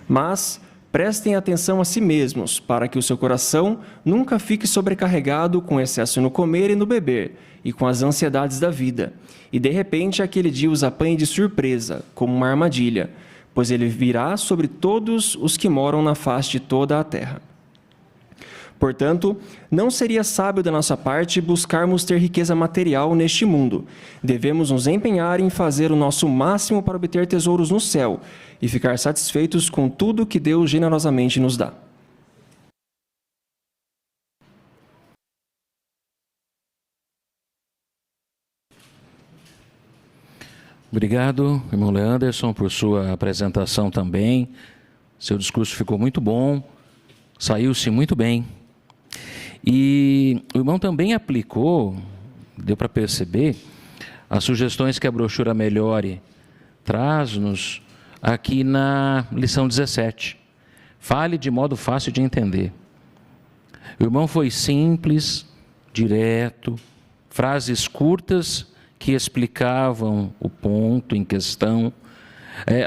Mas prestem atenção a si mesmos, para que o seu coração nunca fique sobrecarregado com excesso no comer e no beber, e com as ansiedades da vida, e de repente aquele dia os apanhe de surpresa, como uma armadilha, pois ele virá sobre todos os que moram na face de toda a terra. Portanto, não seria sábio da nossa parte buscarmos ter riqueza material neste mundo. Devemos nos empenhar em fazer o nosso máximo para obter tesouros no céu e ficar satisfeitos com tudo que Deus generosamente nos dá. Obrigado, irmão Leanderson, por sua apresentação também. Seu discurso ficou muito bom, saiu-se muito bem. E o irmão também aplicou, deu para perceber, as sugestões que a brochura Melhore traz-nos aqui na lição 17. Fale de modo fácil de entender. O irmão foi simples, direto, frases curtas que explicavam o ponto em questão.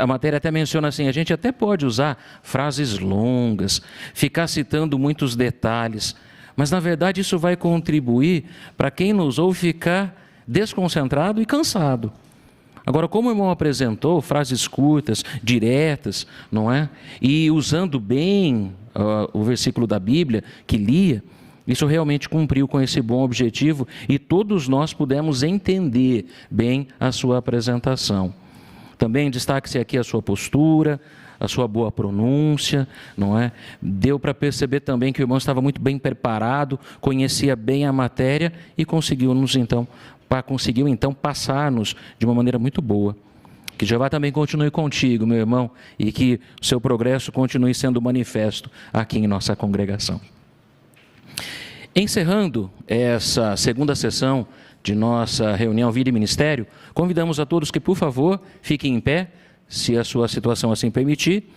A matéria até menciona assim, a gente até pode usar frases longas, ficar citando muitos detalhes, mas na verdade isso vai contribuir para quem nos ouve ficar desconcentrado e cansado. Agora, como o irmão apresentou, frases curtas, diretas, não é? E usando bem o versículo da Bíblia que lia, isso realmente cumpriu com esse bom objetivo e todos nós pudemos entender bem a sua apresentação. Também destaque-se aqui a sua postura, a sua boa pronúncia, não é? Deu para perceber também que o irmão estava muito bem preparado, conhecia bem a matéria e conseguiu então passar-nos de uma maneira muito boa. Que Jeová também continue contigo, meu irmão, e que o seu progresso continue sendo manifesto aqui em nossa congregação. Encerrando essa segunda sessão de nossa reunião Vida e Ministério, convidamos a todos que, por favor, fiquem em pé, se a sua situação assim permitir,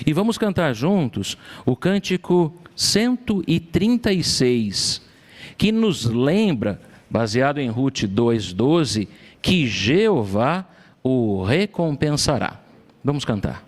e vamos cantar juntos o cântico 136, que nos lembra, baseado em Ruth 2:12, que Jeová o recompensará. Vamos cantar.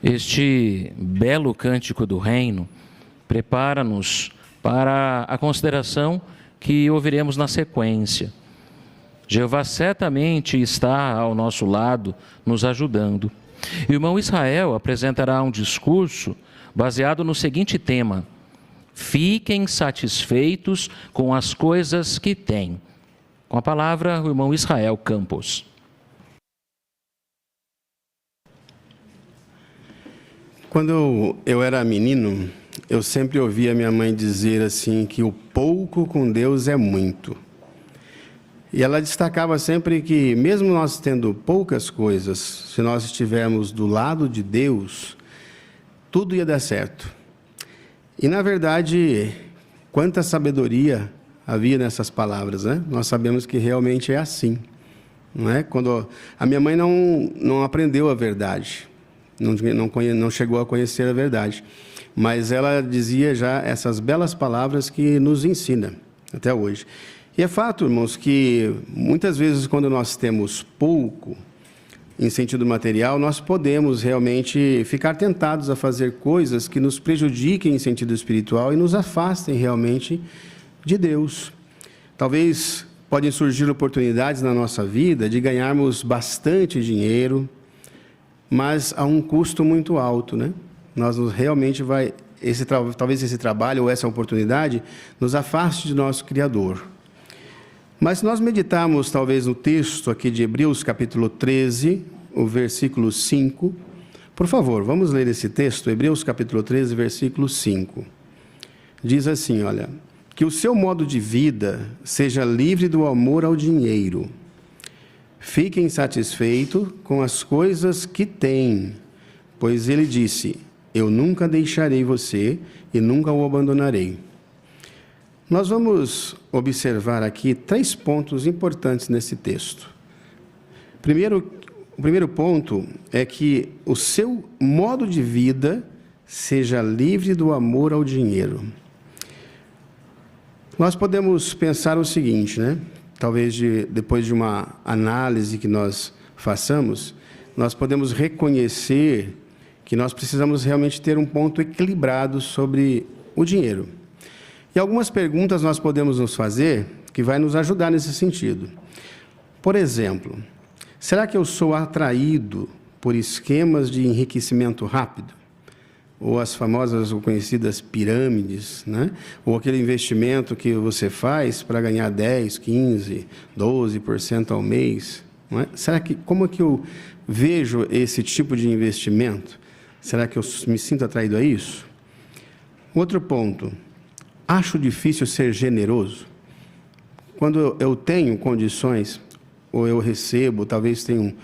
Este belo cântico do reino prepara-nos para a consideração que ouviremos na sequência. Jeová certamente está ao nosso lado, nos ajudando. E o irmão Israel apresentará um discurso baseado no seguinte tema: fiquem satisfeitos com as coisas que têm. Com a palavra, o irmão Israel Campos. Quando eu era menino, eu sempre ouvia minha mãe dizer assim que o pouco com Deus é muito. E ela destacava sempre que, mesmo nós tendo poucas coisas, se nós estivermos do lado de Deus, tudo ia dar certo. E, na verdade, quanta sabedoria havia nessas palavras, né? Nós sabemos que realmente é assim, não é? Quando a minha mãe não aprendeu a verdade, não chegou a conhecer a verdade, mas ela dizia já essas belas palavras que nos ensina até hoje. E é fato, irmãos, que muitas vezes quando nós temos pouco, em sentido material, nós podemos realmente ficar tentados a fazer coisas que nos prejudiquem em sentido espiritual e nos afastem realmente de Deus. Talvez podem surgir oportunidades na nossa vida de ganharmos bastante dinheiro, mas a um custo muito alto, né? Talvez esse trabalho ou essa oportunidade nos afaste de nosso Criador. Mas se nós meditarmos talvez no texto aqui de Hebreus capítulo 13, o versículo 5, por favor, vamos ler esse texto, Hebreus capítulo 13, versículo 5. Diz assim, olha: que o seu modo de vida seja livre do amor ao dinheiro. Fiquem satisfeitos com as coisas que têm, pois ele disse: eu nunca deixarei você e nunca o abandonarei. Nós vamos observar aqui 3 pontos importantes nesse texto. O primeiro ponto é que o seu modo de vida seja livre do amor ao dinheiro. Nós podemos pensar o seguinte, né? Talvez depois de uma análise que nós façamos, nós podemos reconhecer que nós precisamos realmente ter um ponto equilibrado sobre o dinheiro. E algumas perguntas nós podemos nos fazer que vai nos ajudar nesse sentido. Por exemplo, será que eu sou atraído por esquemas de enriquecimento rápido? Ou as famosas ou conhecidas pirâmides, né? Ou aquele investimento que você faz para ganhar 10, 15, 12% ao mês? Não é? Como é que eu vejo esse tipo de investimento? Será que eu me sinto atraído a isso? Outro ponto. Acho difícil ser generoso. Quando eu tenho condições, ou eu recebo, talvez tenho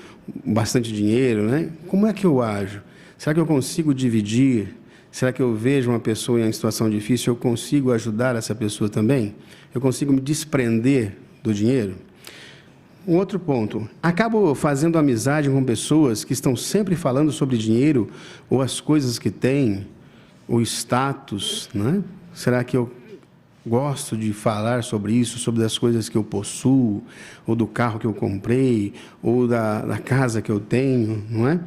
bastante dinheiro, né? Como é que eu ajo? Será que eu consigo dividir? Será que eu vejo uma pessoa em uma situação difícil, eu consigo ajudar essa pessoa também? Eu consigo me desprender do dinheiro? Um outro ponto. Acabo fazendo amizade com pessoas que estão sempre falando sobre dinheiro, ou as coisas que têm, o status, né? Será que eu gosto de falar sobre isso, sobre as coisas que eu possuo, ou do carro que eu comprei, ou da casa que eu tenho, não é?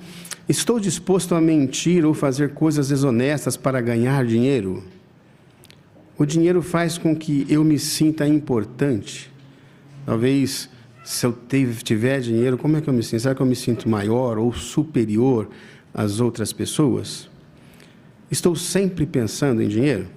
Estou disposto a mentir ou fazer coisas desonestas para ganhar dinheiro? O dinheiro faz com que eu me sinta importante. Talvez, se eu tiver dinheiro, como é que eu me sinto? Será que eu me sinto maior ou superior às outras pessoas? Estou sempre pensando em dinheiro?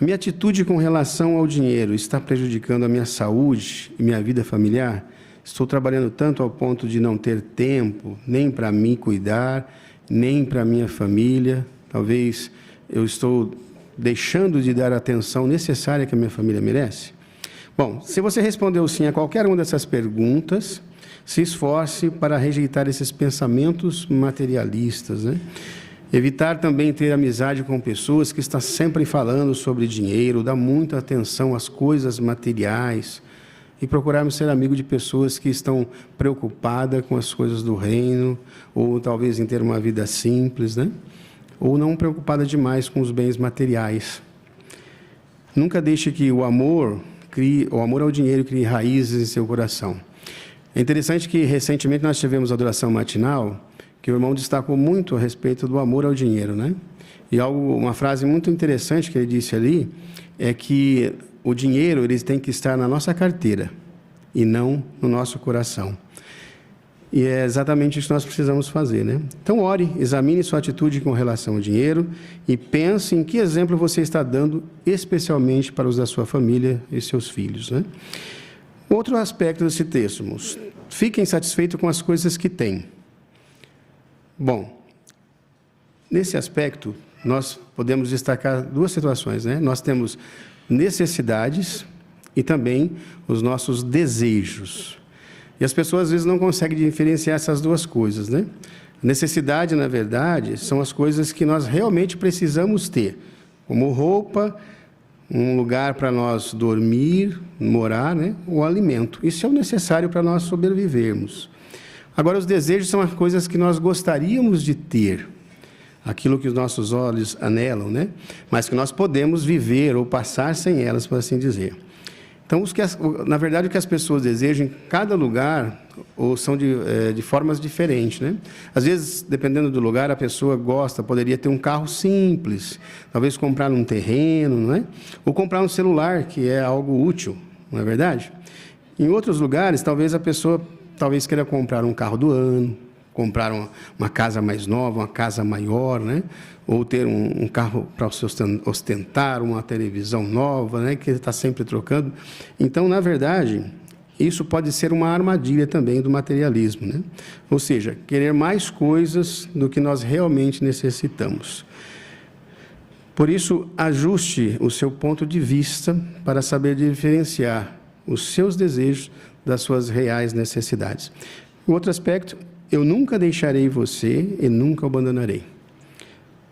A minha atitude com relação ao dinheiro está prejudicando a minha saúde e minha vida familiar? Estou trabalhando tanto ao ponto de não ter tempo, nem para mim cuidar, nem para minha família. Talvez eu estou deixando de dar a atenção necessária que a minha família merece? Bom, se você respondeu sim a qualquer uma dessas perguntas, se esforce para rejeitar esses pensamentos materialistas, né? Evitar também ter amizade com pessoas que estão sempre falando sobre dinheiro, dar muita atenção às coisas materiais e procurarmos ser amigo de pessoas que estão preocupadas com as coisas do reino, ou talvez em ter uma vida simples, né? Ou não preocupada demais com os bens materiais. Nunca deixe que o amor ao dinheiro crie raízes em seu coração. É interessante que recentemente nós tivemos a adoração matinal que o irmão destacou muito a respeito do amor ao dinheiro, né? E uma frase muito interessante que ele disse ali é que o dinheiro ele tem que estar na nossa carteira e não no nosso coração. E é exatamente isso que nós precisamos fazer, né? Então, ore, examine sua atitude com relação ao dinheiro e pense em que exemplo você está dando, especialmente para os da sua família e seus filhos, né? Outro aspecto desse texto, irmãos. Fiquem satisfeitos com as coisas que têm. Bom, nesse aspecto, nós podemos destacar duas situações, né? Nós temos necessidades e também os nossos desejos. E as pessoas, às vezes, não conseguem diferenciar essas duas coisas, né? Necessidade, na verdade, são as coisas que nós realmente precisamos ter, como roupa, um lugar para nós dormir, morar, né? O alimento. Isso é o necessário para nós sobrevivermos. Agora, os desejos são as coisas que nós gostaríamos de ter, aquilo que os nossos olhos anelam, né? Mas que nós podemos viver ou passar sem elas, por assim dizer. Então, na verdade, o que as pessoas desejam em cada lugar ou são de formas diferentes, né? Às vezes, dependendo do lugar, a pessoa poderia ter um carro simples, talvez comprar um terreno, não é? Ou comprar um celular, que é algo útil, não é verdade? Em outros lugares, talvez a pessoa queira comprar um carro do ano, comprar uma casa mais nova, uma casa maior, né? Ou ter um carro para ostentar, uma televisão nova, né? Que ele está sempre trocando. Então, na verdade, isso pode ser uma armadilha também do materialismo, né? Ou seja, querer mais coisas do que nós realmente necessitamos. Por isso, ajuste o seu ponto de vista para saber diferenciar os seus desejos das suas reais necessidades. O outro aspecto, eu nunca deixarei você e nunca o abandonarei.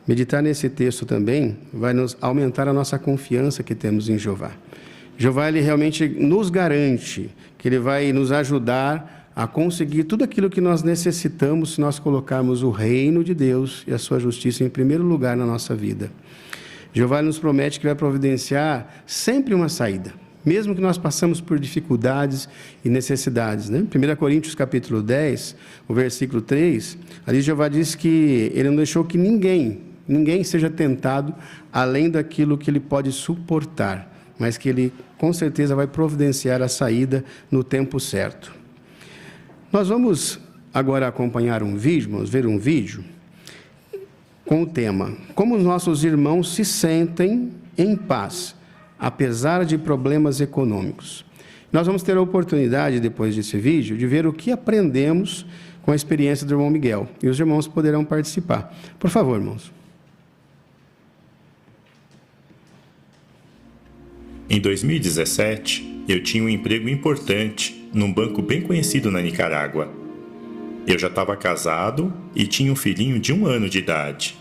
Meditar nesse texto também vai nos aumentar a nossa confiança que temos em Jeová. Jeová, ele realmente nos garante que ele vai nos ajudar a conseguir tudo aquilo que nós necessitamos se nós colocarmos o reino de Deus e a sua justiça em primeiro lugar na nossa vida. Jeová nos promete que vai providenciar sempre uma saída, mesmo que nós passamos por dificuldades e necessidades, né? 1 Coríntios capítulo 10, o versículo 3, ali Jeová diz que ele não deixou que ninguém seja tentado além daquilo que ele pode suportar, mas que ele com certeza vai providenciar a saída no tempo certo. Nós vamos agora acompanhar vamos ver um vídeo com o tema: como os nossos irmãos se sentem em paz, apesar de problemas econômicos. Nós vamos ter a oportunidade, depois desse vídeo, de ver o que aprendemos com a experiência do irmão Miguel. E os irmãos poderão participar. Por favor, irmãos. Em 2017, eu tinha um emprego importante num banco bem conhecido na Nicarágua. Eu já estava casado e tinha um filhinho de 1 ano de idade.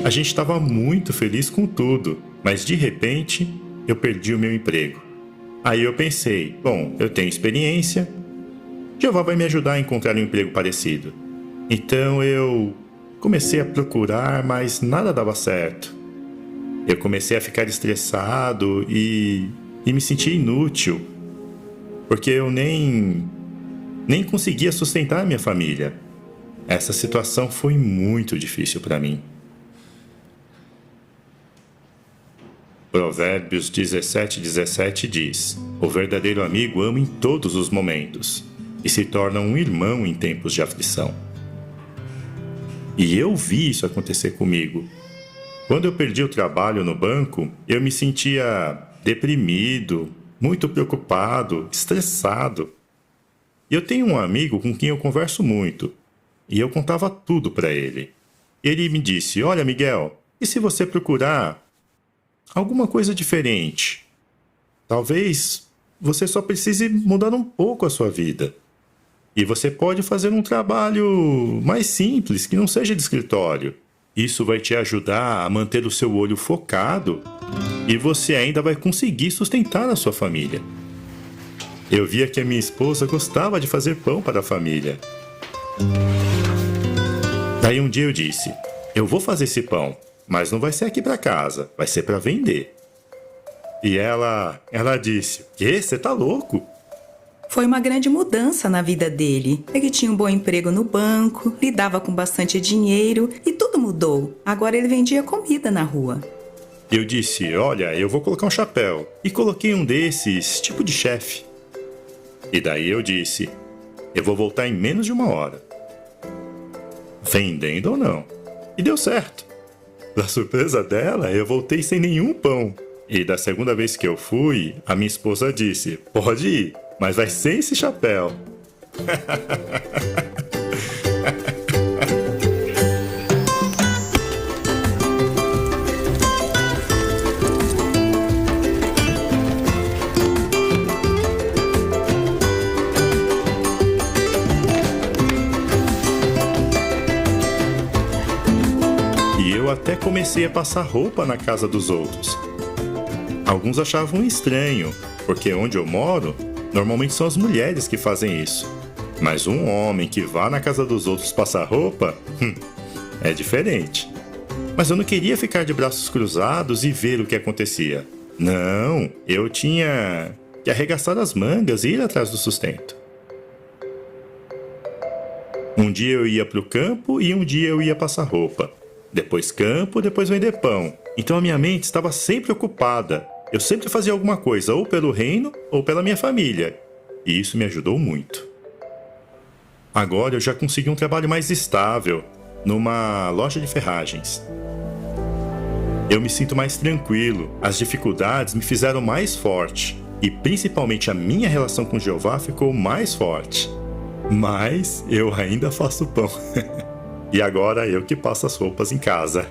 A gente estava muito feliz com tudo, mas de repente eu perdi o meu emprego. Aí eu pensei, bom, eu tenho experiência, Jeová vai me ajudar a encontrar um emprego parecido. Então eu comecei a procurar, mas nada dava certo. Eu comecei a ficar estressado e me sentia inútil, porque eu nem conseguia sustentar a minha família. Essa situação foi muito difícil para mim. Provérbios 17:17 diz: o verdadeiro amigo ama em todos os momentos e se torna um irmão em tempos de aflição. E eu vi isso acontecer comigo. Quando eu perdi o trabalho no banco, eu me sentia deprimido, muito preocupado, estressado. E eu tenho um amigo com quem eu converso muito, e eu contava tudo para ele. Ele me disse: olha, Miguel, e se você procurar alguma coisa diferente? Talvez você só precise mudar um pouco a sua vida. E você pode fazer um trabalho mais simples, que não seja de escritório. Isso vai te ajudar a manter o seu olho focado e você ainda vai conseguir sustentar a sua família. Eu via que a minha esposa gostava de fazer pão para a família. Daí um dia eu disse: eu vou fazer esse pão, mas não vai ser aqui para casa, vai ser para vender. E ela disse: que? Você tá louco? Foi uma grande mudança na vida dele. Ele tinha um bom emprego no banco, lidava com bastante dinheiro e tudo mudou. Agora ele vendia comida na rua. Eu disse, olha, eu vou colocar um chapéu. E coloquei um desses, tipo de chefe. E daí eu disse, eu vou voltar em menos de 1 hora. Vendendo ou não. E deu certo. Da surpresa dela, eu voltei sem nenhum pão. E da segunda vez que eu fui, a minha esposa disse, pode ir, mas vai sem esse chapéu. E eu até comecei a passar roupa na casa dos outros. Alguns achavam estranho, porque onde eu moro, normalmente são as mulheres que fazem isso. Mas um homem que vá na casa dos outros passar roupa, é diferente. Mas eu não queria ficar de braços cruzados e ver o que acontecia. Não, eu tinha que arregaçar as mangas e ir atrás do sustento. Um dia eu ia para o campo e um dia eu ia passar roupa. Depois campo, depois vender pão. Então a minha mente estava sempre ocupada. Eu sempre fazia alguma coisa, ou pelo reino, ou pela minha família. E isso me ajudou muito. Agora eu já consegui um trabalho mais estável, numa loja de ferragens. Eu me sinto mais tranquilo, as dificuldades me fizeram mais forte. E principalmente a minha relação com Jeová ficou mais forte. Mas eu ainda faço pão. E agora eu que passo as roupas em casa.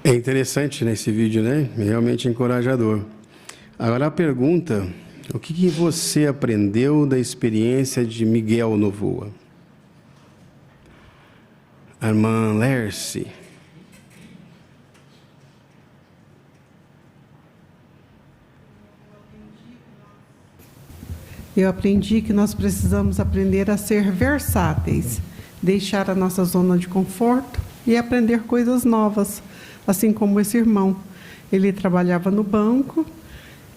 É interessante nesse vídeo, né? Realmente encorajador. Agora a pergunta, o que você aprendeu da experiência de Miguel Novoa? A irmã Lerce. Eu aprendi que nós precisamos aprender a ser versáteis, deixar a nossa zona de conforto e aprender coisas novas, assim como esse irmão. Ele trabalhava no banco,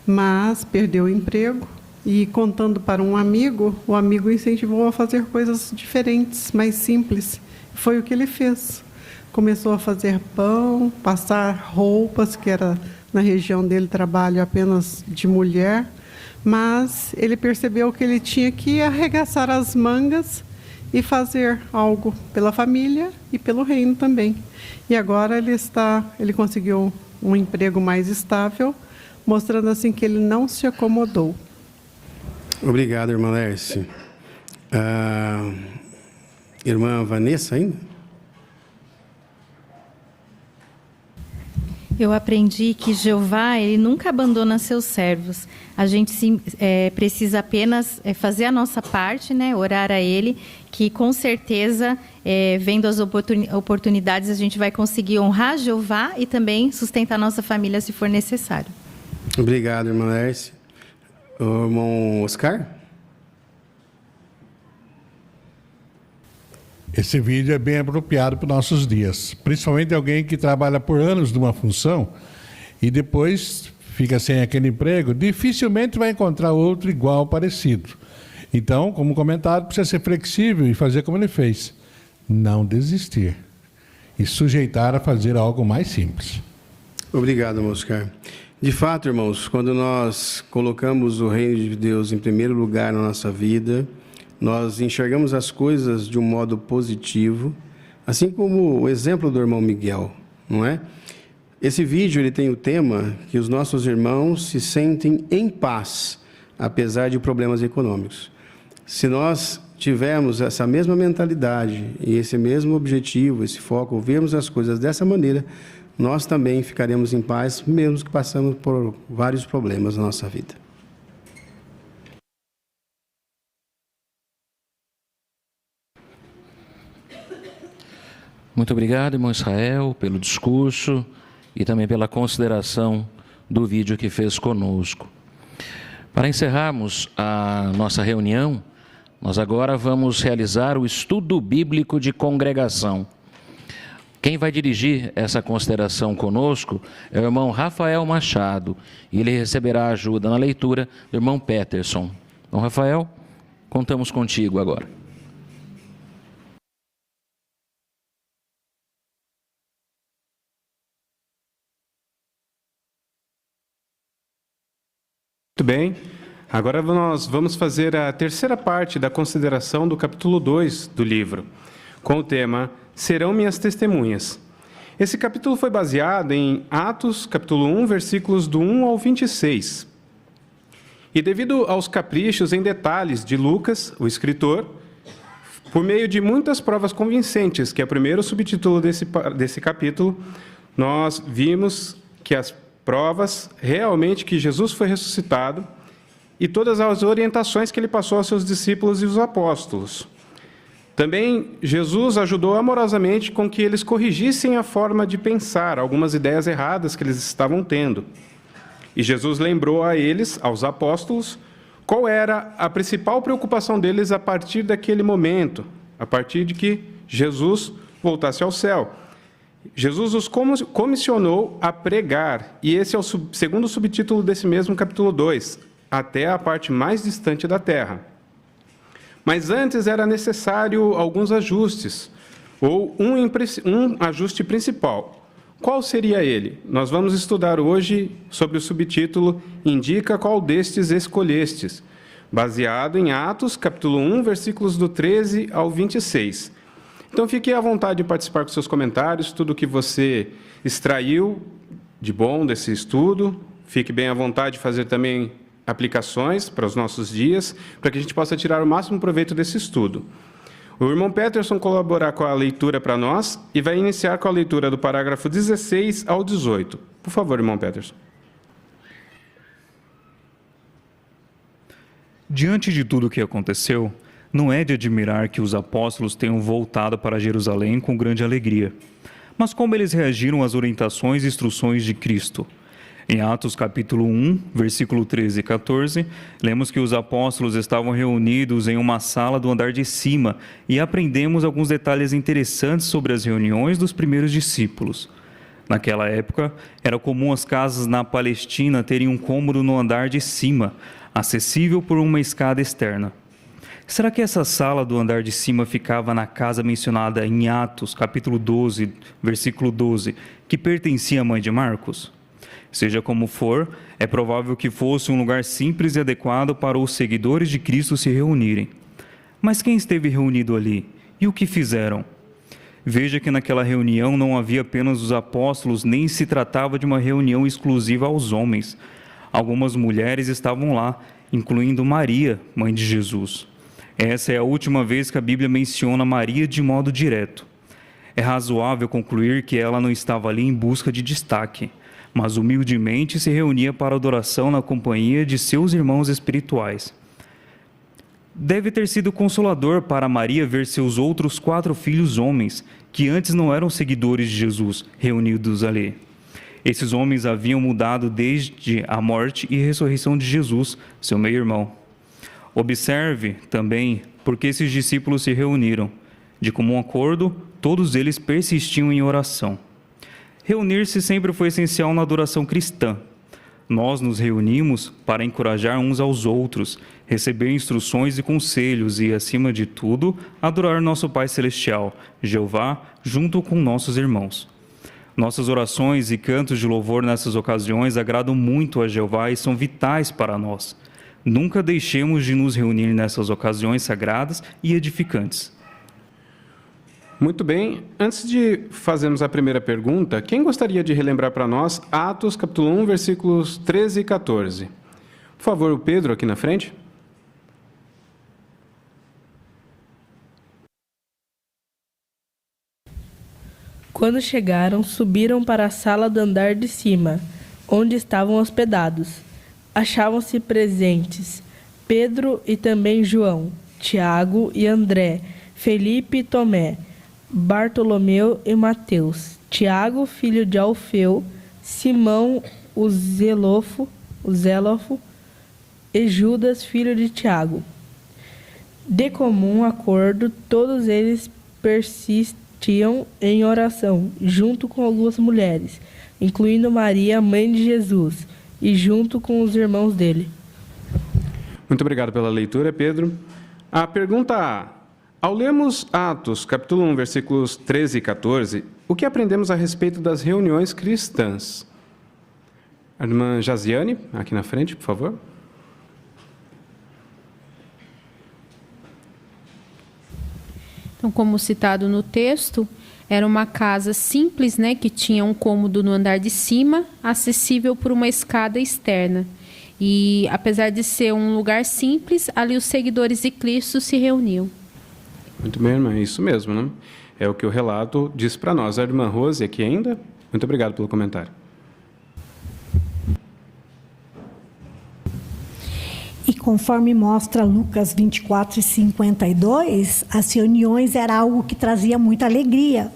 mas perdeu o emprego e, contando para um amigo, o amigo incentivou a fazer coisas diferentes, mais simples. Foi o que ele fez. Começou a fazer pão, passar roupas, que era na região dele trabalho apenas de mulher, mas ele percebeu que ele tinha que arregaçar as mangas e fazer algo pela família e pelo reino também. E agora ele conseguiu um emprego mais estável, mostrando assim que ele não se acomodou. Obrigado, irmã Lerce. Irmã Vanessa ainda? Eu aprendi que Jeová, ele nunca abandona seus servos. A gente precisa apenas fazer a nossa parte, né? Orar a Ele, que com certeza, vendo as oportunidades, a gente vai conseguir honrar Jeová e também sustentar a nossa família se for necessário. Obrigado, irmã Lerce. O irmão Oscar? Esse vídeo é bem apropriado para os nossos dias, principalmente alguém que trabalha por anos numa função e depois fica sem aquele emprego, dificilmente vai encontrar outro igual, parecido. Então, como comentário, precisa ser flexível e fazer como ele fez, não desistir e sujeitar a fazer algo mais simples. Obrigado, irmão Oscar. De fato, irmãos, quando nós colocamos o reino de Deus em primeiro lugar na nossa vida, nós enxergamos as coisas de um modo positivo, assim como o exemplo do irmão Miguel, não é? Esse vídeo ele tem o tema que os nossos irmãos se sentem em paz, apesar de problemas econômicos. Se nós tivermos essa mesma mentalidade e esse mesmo objetivo, esse foco, vermos as coisas dessa maneira, nós também ficaremos em paz, mesmo que passamos por vários problemas na nossa vida. Muito obrigado, irmão Israel, pelo discurso e também pela consideração do vídeo que fez conosco. Para encerrarmos a nossa reunião, nós agora vamos realizar o estudo bíblico de congregação. Quem vai dirigir essa consideração conosco é o irmão Rafael Machado, e ele receberá ajuda na leitura do irmão Peterson. Então, Rafael, contamos contigo agora. Muito bem. Agora nós vamos fazer a terceira parte da consideração do capítulo 2 do livro, com o tema Serão Minhas Testemunhas. Esse capítulo foi baseado em Atos, capítulo 1, versículos do 1 ao 26. E devido aos caprichos em detalhes de Lucas, o escritor, por meio de muitas provas convincentes, que é o primeiro subtítulo desse capítulo, nós vimos que as provas realmente que Jesus foi ressuscitado e todas as orientações que ele passou aos seus discípulos e os apóstolos. Também Jesus ajudou amorosamente com que eles corrigissem a forma de pensar, algumas ideias erradas que eles estavam tendo. E Jesus lembrou a eles, aos apóstolos, qual era a principal preocupação deles a partir daquele momento, a partir de que Jesus voltasse ao céu. Jesus os comissionou a pregar, e esse é o segundo subtítulo desse mesmo capítulo 2, até a parte mais distante da terra. Mas antes era necessário alguns ajustes, ou um ajuste principal. Qual seria ele? Nós vamos estudar hoje sobre o subtítulo Indica qual destes escolhestes, baseado em Atos, capítulo 1, versículos do 13 ao 26. Então, fique à vontade de participar com seus comentários, tudo que você extraiu de bom desse estudo. Fique bem à vontade de fazer também aplicações para os nossos dias, para que a gente possa tirar o máximo proveito desse estudo. O irmão Peterson colaborará com a leitura para nós e vai iniciar com a leitura do parágrafo 16 ao 18. Por favor, irmão Peterson. Diante de tudo o que aconteceu, não é de admirar que os apóstolos tenham voltado para Jerusalém com grande alegria. Mas como eles reagiram às orientações e instruções de Cristo? Em Atos capítulo 1, versículo 13 e 14, lemos que os apóstolos estavam reunidos em uma sala do andar de cima e aprendemos alguns detalhes interessantes sobre as reuniões dos primeiros discípulos. Naquela época, era comum as casas na Palestina terem um cômodo no andar de cima, acessível por uma escada externa. Será que essa sala do andar de cima ficava na casa mencionada em Atos, capítulo 12, versículo 12, que pertencia à mãe de Marcos? Seja como for, é provável que fosse um lugar simples e adequado para os seguidores de Cristo se reunirem. Mas quem esteve reunido ali? E o que fizeram? Veja que naquela reunião não havia apenas os apóstolos, nem se tratava de uma reunião exclusiva aos homens. Algumas mulheres estavam lá, incluindo Maria, mãe de Jesus. Essa é a última vez que a Bíblia menciona Maria de modo direto. É razoável concluir que ela não estava ali em busca de destaque, mas humildemente se reunia para adoração na companhia de seus irmãos espirituais. Deve ter sido consolador para Maria ver seus outros 4 filhos homens, que antes não eram seguidores de Jesus, reunidos ali. Esses homens haviam mudado desde a morte e ressurreição de Jesus, seu meio-irmão. Observe também porque esses discípulos se reuniram. De comum acordo, todos eles persistiam em oração. Reunir-se sempre foi essencial na adoração cristã. Nós nos reunimos para encorajar uns aos outros, receber instruções e conselhos e, acima de tudo, adorar nosso Pai Celestial, Jeová, junto com nossos irmãos. Nossas orações e cantos de louvor nessas ocasiões agradam muito a Jeová e são vitais para nós. Nunca deixemos de nos reunir nessas ocasiões sagradas e edificantes. Muito bem. Antes de fazermos a primeira pergunta, quem gostaria de relembrar para nós Atos, capítulo 1, versículos 13 e 14? Por favor, o Pedro aqui na frente. Quando chegaram, subiram para a sala do andar de cima, onde estavam hospedados. Achavam-se presentes Pedro e também João, Tiago e André, Felipe e Tomé, Bartolomeu e Mateus, Tiago, filho de Alfeu, Simão, o Zélofo, e Judas, filho de Tiago. De comum acordo, todos eles permaneciam em oração, junto com algumas mulheres, incluindo Maria, mãe de Jesus, e junto com os irmãos dele. Muito obrigado pela leitura, Pedro. A pergunta A. Ao lermos Atos, capítulo 1, versículos 13 e 14, o que aprendemos a respeito das reuniões cristãs? A irmã Jaziane, aqui na frente, por favor. Então, como citado no texto, era uma casa simples, né, que tinha um cômodo no andar de cima, acessível por uma escada externa. E, apesar de ser um lugar simples, ali os seguidores de Cristo se reuniam. Muito bem, irmã, é isso mesmo, né? É o que o relato diz para nós. A irmã Rose aqui ainda. Muito obrigado pelo comentário. E conforme mostra Lucas 24 e 52, as reuniões era algo que trazia muita alegria,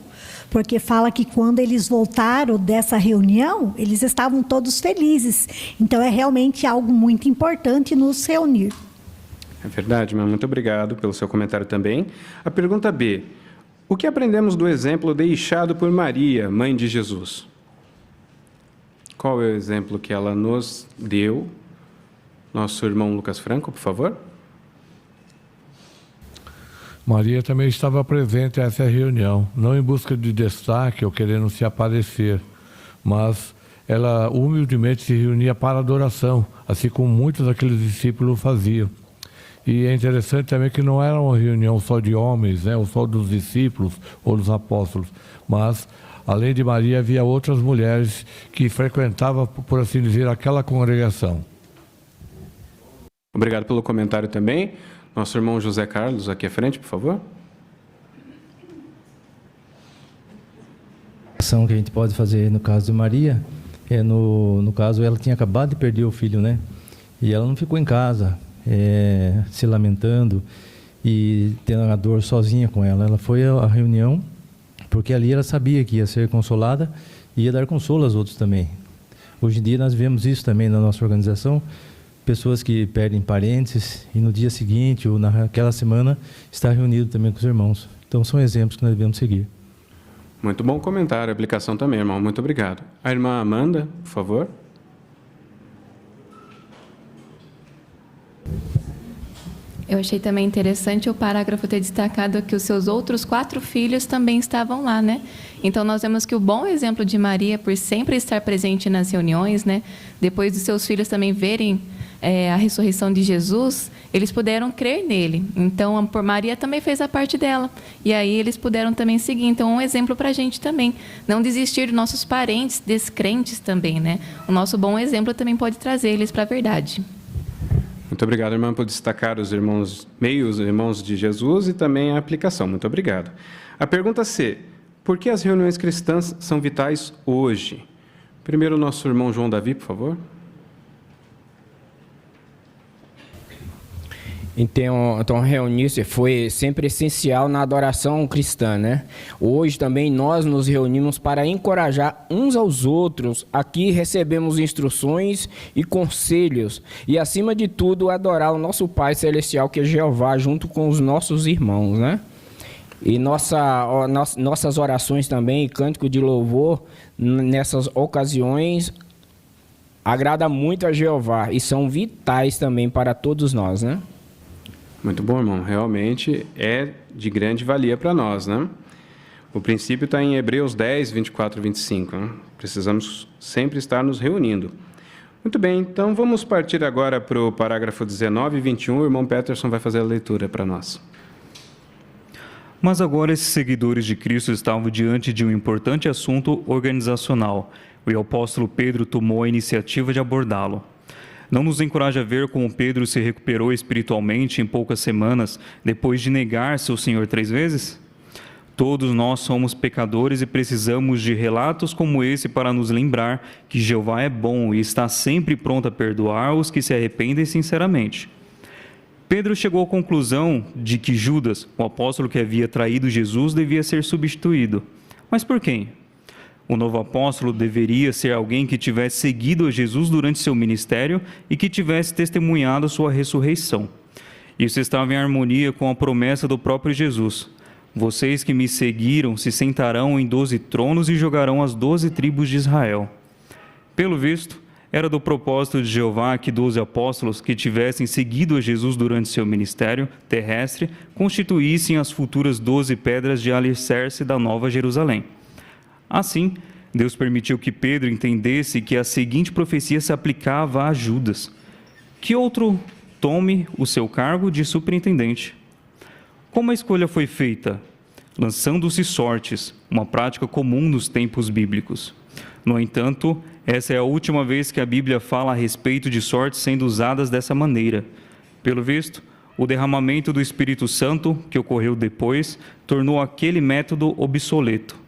porque fala que quando eles voltaram dessa reunião, eles estavam todos felizes. Então é realmente algo muito importante nos reunir. É verdade, irmã. Muito obrigado pelo seu comentário também. A pergunta B. O que aprendemos do exemplo deixado por Maria, mãe de Jesus? Qual é o exemplo que ela nos deu? Nosso irmão Lucas Franco, por favor. Maria também estava presente a essa reunião, não em busca de destaque ou querendo se aparecer, mas ela humildemente se reunia para adoração, assim como muitos daqueles discípulos faziam. E é interessante também que não era uma reunião só de homens, né, ou só dos discípulos ou dos apóstolos, mas além de Maria havia outras mulheres que frequentavam, por assim dizer, aquela congregação. Obrigado pelo comentário também. Nosso irmão José Carlos, aqui à frente, por favor. A ação que a gente pode fazer no caso de Maria, no caso ela tinha acabado de perder o filho, né? E ela não ficou em casa, se lamentando e tendo a dor sozinha com ela. Ela foi à reunião, porque ali ela sabia que ia ser consolada e ia dar consolo aos outros também. Hoje em dia nós vemos isso também na nossa organização, pessoas que perdem parentes e no dia seguinte ou naquela semana está reunido também com os irmãos. Então são exemplos que nós devemos seguir. Muito bom comentário, aplicação também, irmão. Muito obrigado. A irmã Amanda, por favor. Eu achei também interessante o parágrafo ter destacado que os seus outros 4 filhos também estavam lá, né? Então, nós vemos que o bom exemplo de Maria, por sempre estar presente nas reuniões, né? Depois dos seus filhos também verem a ressurreição de Jesus, eles puderam crer nele. Então, por Maria também fez a parte dela. E aí, eles puderam também seguir. Então, um exemplo para a gente também. Não desistir dos nossos parentes descrentes também, né? O nosso bom exemplo também pode trazer eles para a verdade. Muito obrigado, irmã, por destacar os irmãos, meios irmãos de Jesus e também a aplicação. Muito obrigado. A pergunta C. Por que as reuniões cristãs são vitais hoje? Primeiro, o nosso irmão João Davi, por favor. Então reunir-se foi sempre essencial na adoração cristã, né? Hoje também nós nos reunimos para encorajar uns aos outros. Aqui recebemos instruções e conselhos e, acima de tudo, adorar o nosso Pai Celestial, que é Jeová, junto com os nossos irmãos, né? E nossas orações também, cântico de louvor, nessas ocasiões, agrada muito a Jeová e são vitais também para todos nós, né? Muito bom, irmão. Realmente é de grande valia para nós, né? O princípio está em Hebreus 10, 24 e 25. Né? Precisamos sempre estar nos reunindo. Muito bem, então vamos partir agora para o parágrafo 19 e 21. O irmão Peterson vai fazer a leitura para nós. Mas agora esses seguidores de Cristo estavam diante de um importante assunto organizacional. O apóstolo Pedro tomou a iniciativa de abordá-lo. Não nos encoraja a ver como Pedro se recuperou espiritualmente em poucas semanas, depois de negar seu Senhor 3 vezes? Todos nós somos pecadores e precisamos de relatos como esse para nos lembrar que Jeová é bom e está sempre pronto a perdoar os que se arrependem sinceramente. Pedro chegou à conclusão de que Judas, o apóstolo que havia traído Jesus, devia ser substituído. Mas por quem? O novo apóstolo deveria ser alguém que tivesse seguido a Jesus durante seu ministério e que tivesse testemunhado sua ressurreição. Isso estava em harmonia com a promessa do próprio Jesus. vocês que me seguiram se sentarão em 12 tronos e julgarão as 12 tribos de Israel. Pelo visto, era do propósito de Jeová que 12 apóstolos que tivessem seguido a Jesus durante seu ministério terrestre constituíssem as futuras 12 pedras de alicerce da Nova Jerusalém. Assim, Deus permitiu que Pedro entendesse que a seguinte profecia se aplicava a Judas: que outro tome o seu cargo de superintendente. Como a escolha foi feita? Lançando-se sortes, uma prática comum nos tempos bíblicos. No entanto, essa é a última vez que a Bíblia fala a respeito de sortes sendo usadas dessa maneira. Pelo visto, o derramamento do Espírito Santo, que ocorreu depois, tornou aquele método obsoleto.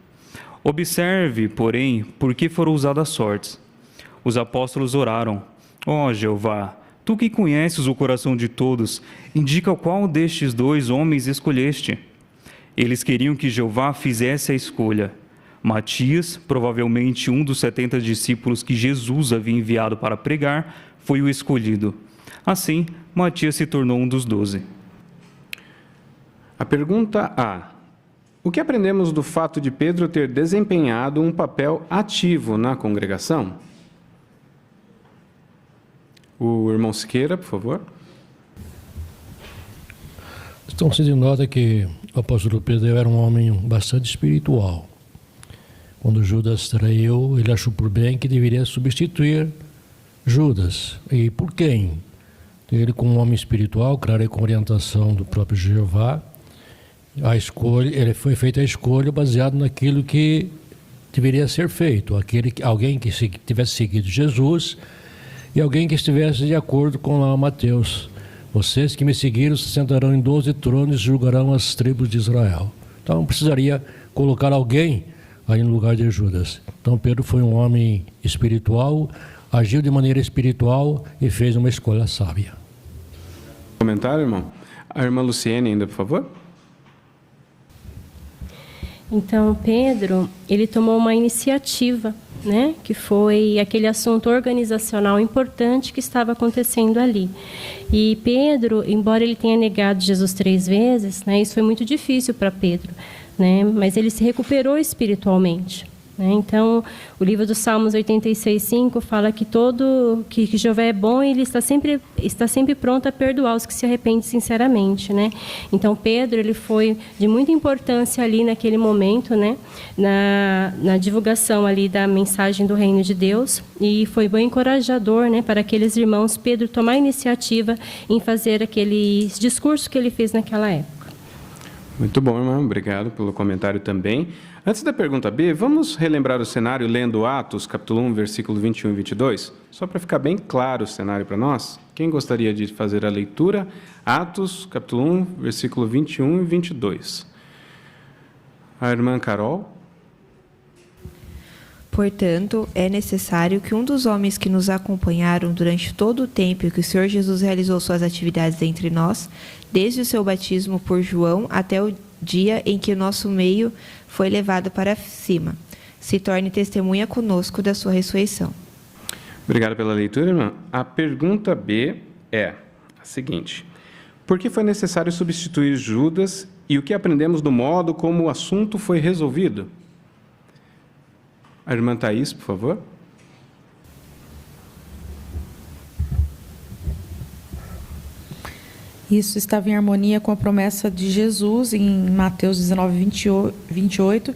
Observe, porém, por que foram usadas sortes. Os apóstolos oraram: ó Jeová, tu que conheces o coração de todos, indica qual destes 2 homens escolheste. Eles queriam que Jeová fizesse a escolha. Matias, provavelmente um dos 70 discípulos que Jesus havia enviado para pregar, foi o escolhido. Assim, Matias se tornou um dos 12. A pergunta A. O que aprendemos do fato de Pedro ter desempenhado um papel ativo na congregação? O irmão Siqueira, por favor. Então se nota que o apóstolo Pedro era um homem bastante espiritual. Quando Judas traiu, ele achou por bem que deveria substituir Judas. E por quem? Ele, como um homem espiritual, claro, e com orientação do próprio Jeová, ele foi feita a escolha baseado naquilo que deveria ser feito. Alguém que tivesse seguido Jesus e alguém que estivesse de acordo com lá Mateus. Vocês que me seguiram se sentarão em 12 tronos e julgarão as tribos de Israel. Então precisaria colocar alguém aí no lugar de Judas. Então Pedro foi um homem espiritual, agiu de maneira espiritual e fez uma escolha sábia. Comentário, irmão? A irmã Luciene ainda, por favor. Então, Pedro, ele tomou uma iniciativa, né, que foi aquele assunto organizacional importante que estava acontecendo ali. E Pedro, embora ele tenha negado Jesus 3 vezes, né, isso foi muito difícil para Pedro, né, mas ele se recuperou espiritualmente. Né? Então, o livro dos Salmos 86:5 fala que que Jeová é bom e ele está sempre pronto a perdoar os que se arrependem sinceramente, né? Então, Pedro, ele foi de muita importância ali naquele momento, né? Na divulgação ali da mensagem do reino de Deus, e foi bem encorajador, né, para aqueles irmãos, Pedro tomar a iniciativa em fazer aquele discurso que ele fez naquela época. Muito bom, irmão. Obrigado pelo comentário também. Antes da pergunta B, vamos relembrar o cenário lendo Atos, capítulo 1, versículo 21 e 22? Só para ficar bem claro o cenário para nós. Quem gostaria de fazer a leitura? Atos, capítulo 1, versículo 21 e 22. A irmã Carol. Portanto, é necessário que um dos homens que nos acompanharam durante todo o tempo que o Senhor Jesus realizou suas atividades entre nós, desde o seu batismo por João até o dia em que o nosso meio foi levado para cima, se torne testemunha conosco da sua ressurreição. Obrigado pela leitura, irmã. A pergunta B é a seguinte: por que foi necessário substituir Judas e o que aprendemos do modo como o assunto foi resolvido? A irmã Thaís, por favor. Isso estava em harmonia com a promessa de Jesus em Mateus 19:28,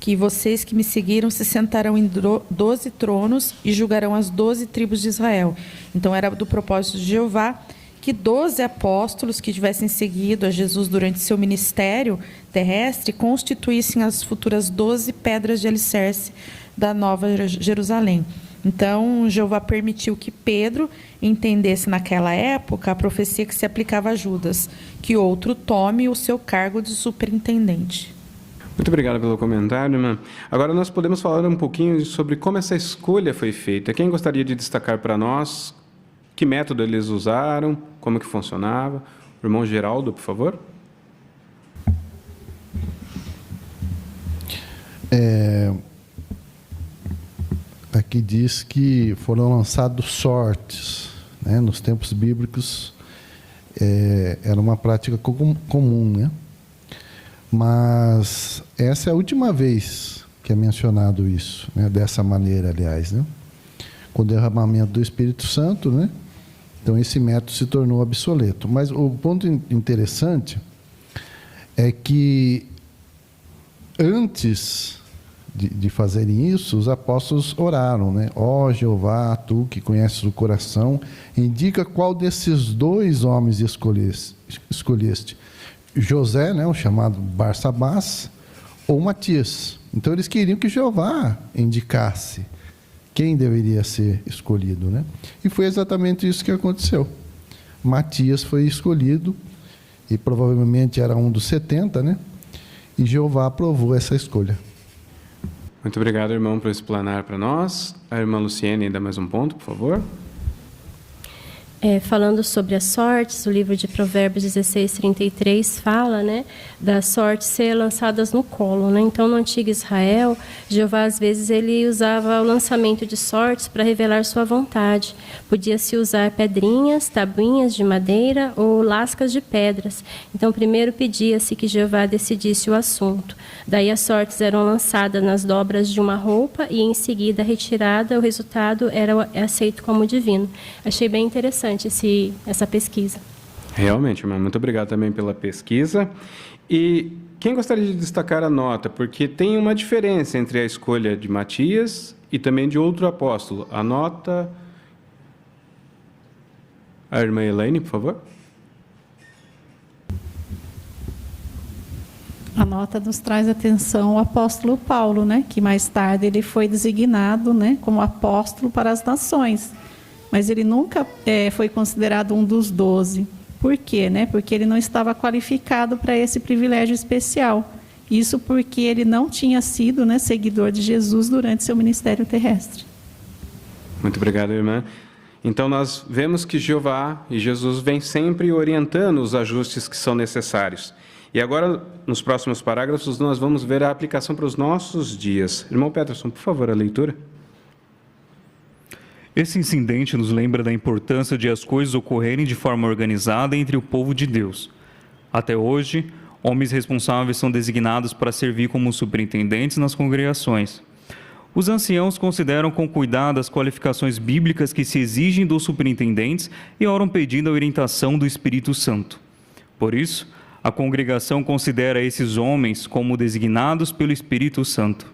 que vocês que me seguiram se sentarão em 12 tronos e julgarão as 12 tribos de Israel. Então era do propósito de Jeová que 12 apóstolos que tivessem seguido a Jesus durante seu ministério terrestre constituíssem as futuras 12 pedras de alicerce da Nova Jerusalém. Então, Jeová permitiu que Pedro entendesse naquela época a profecia que se aplicava a Judas, que outro tome o seu cargo de superintendente. Muito obrigado pelo comentário, irmã. Agora nós podemos falar um pouquinho sobre como essa escolha foi feita. Quem gostaria de destacar para nós que método eles usaram, como que funcionava? O irmão Geraldo, por favor. Aqui diz que foram lançados sortes, né? Nos tempos bíblicos era uma prática comum, né? Mas essa é a última vez que é mencionado isso, né? Dessa maneira, aliás, né? Com o derramamento do Espírito Santo, né? Então esse método se tornou obsoleto. Mas o ponto interessante é que antes de fazerem isso, os apóstolos oraram, né? Ó Jeová, tu que conheces o coração, indica qual desses dois homens escolheste. José, né, o chamado Barsabás, ou Matias. Então eles queriam que Jeová indicasse quem deveria ser escolhido, né? E foi exatamente isso que aconteceu. Matias foi escolhido, e provavelmente era um dos 70, né? E Jeová aprovou essa escolha. Muito obrigado, irmão, por explanar para nós. A irmã Luciene, dá mais um ponto, por favor. Falando sobre as sortes, o livro de Provérbios 16:33 fala, né, das sortes ser lançadas no colo, né? Então, no antigo Israel, Jeová às vezes ele usava o lançamento de sortes para revelar sua vontade. Podia-se usar pedrinhas, tabuinhas de madeira ou lascas de pedras. Então, primeiro pedia-se que Jeová decidisse o assunto. Daí as sortes eram lançadas nas dobras de uma roupa e em seguida retirada, o resultado era aceito como divino. Achei bem interessante essa pesquisa. Realmente, irmã, muito obrigado também pela pesquisa. E quem gostaria de destacar a nota? Porque tem uma diferença entre a escolha de Matias e também de outro apóstolo. A nota... A irmã Elaine, por favor. A nota nos traz atenção ao apóstolo Paulo, né? Que mais tarde ele foi designado, né, como apóstolo para as nações. Mas ele nunca foi considerado um dos 12. Por quê? Né? Porque ele não estava qualificado para esse privilégio especial. Isso porque ele não tinha sido, né, seguidor de Jesus durante seu ministério terrestre. Muito obrigado, irmã. Então, nós vemos que Jeová e Jesus vêm sempre orientando os ajustes que são necessários. E agora, nos próximos parágrafos, nós vamos ver a aplicação para os nossos dias. Irmão Peterson, por favor, a leitura. Esse incidente nos lembra da importância de as coisas ocorrerem de forma organizada entre o povo de Deus. Até hoje, homens responsáveis são designados para servir como superintendentes nas congregações. Os anciãos consideram com cuidado as qualificações bíblicas que se exigem dos superintendentes e oram pedindo a orientação do Espírito Santo. Por isso, a congregação considera esses homens como designados pelo Espírito Santo.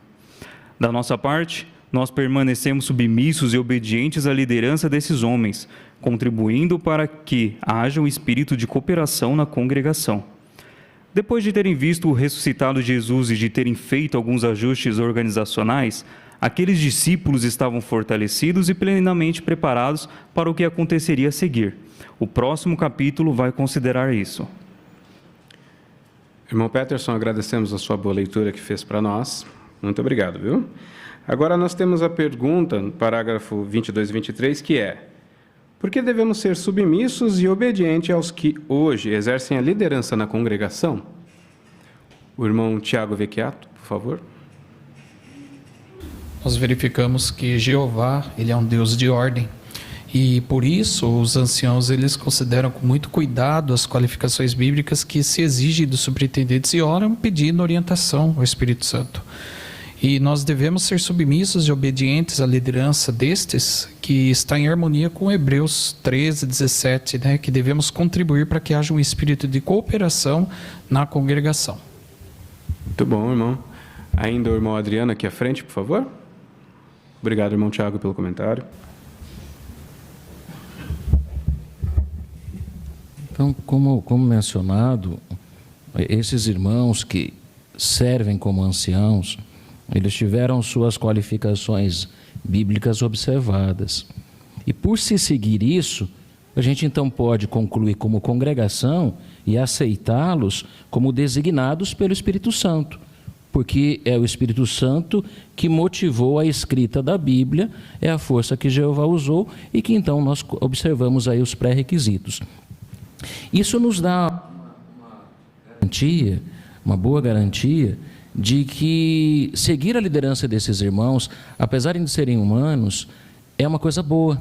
Da nossa parte, nós permanecemos submissos e obedientes à liderança desses homens, contribuindo para que haja um espírito de cooperação na congregação. Depois de terem visto o ressuscitado Jesus e de terem feito alguns ajustes organizacionais, aqueles discípulos estavam fortalecidos e plenamente preparados para o que aconteceria a seguir. O próximo capítulo vai considerar isso. Irmão Peterson, agradecemos a sua boa leitura que fez para nós. Muito obrigado, viu? Agora nós temos a pergunta, no parágrafo 22 e 23, que é: por que devemos ser submissos e obedientes aos que hoje exercem a liderança na congregação? O irmão Tiago Vecchiato, por favor. Nós verificamos que Jeová, ele é um Deus de ordem. E por isso os anciãos eles consideram com muito cuidado as qualificações bíblicas que se exigem dos superintendentes e oram pedindo orientação ao Espírito Santo. E nós devemos ser submissos e obedientes à liderança destes, que está em harmonia com Hebreus 13, 17, né? Que devemos contribuir para que haja um espírito de cooperação na congregação. Muito bom, irmão. Ainda o irmão Adriano aqui à frente, por favor. Obrigado, irmão Tiago, pelo comentário. Então, como mencionado, esses irmãos que servem como anciãos, eles tiveram suas qualificações bíblicas observadas. E por se seguir isso, a gente então pode concluir como congregação e aceitá-los como designados pelo Espírito Santo, porque é o Espírito Santo que motivou a escrita da Bíblia, é a força que Jeová usou e que então nós observamos aí os pré-requisitos. Isso nos dá uma boa garantia de que seguir a liderança desses irmãos, apesar de serem humanos, é uma coisa boa.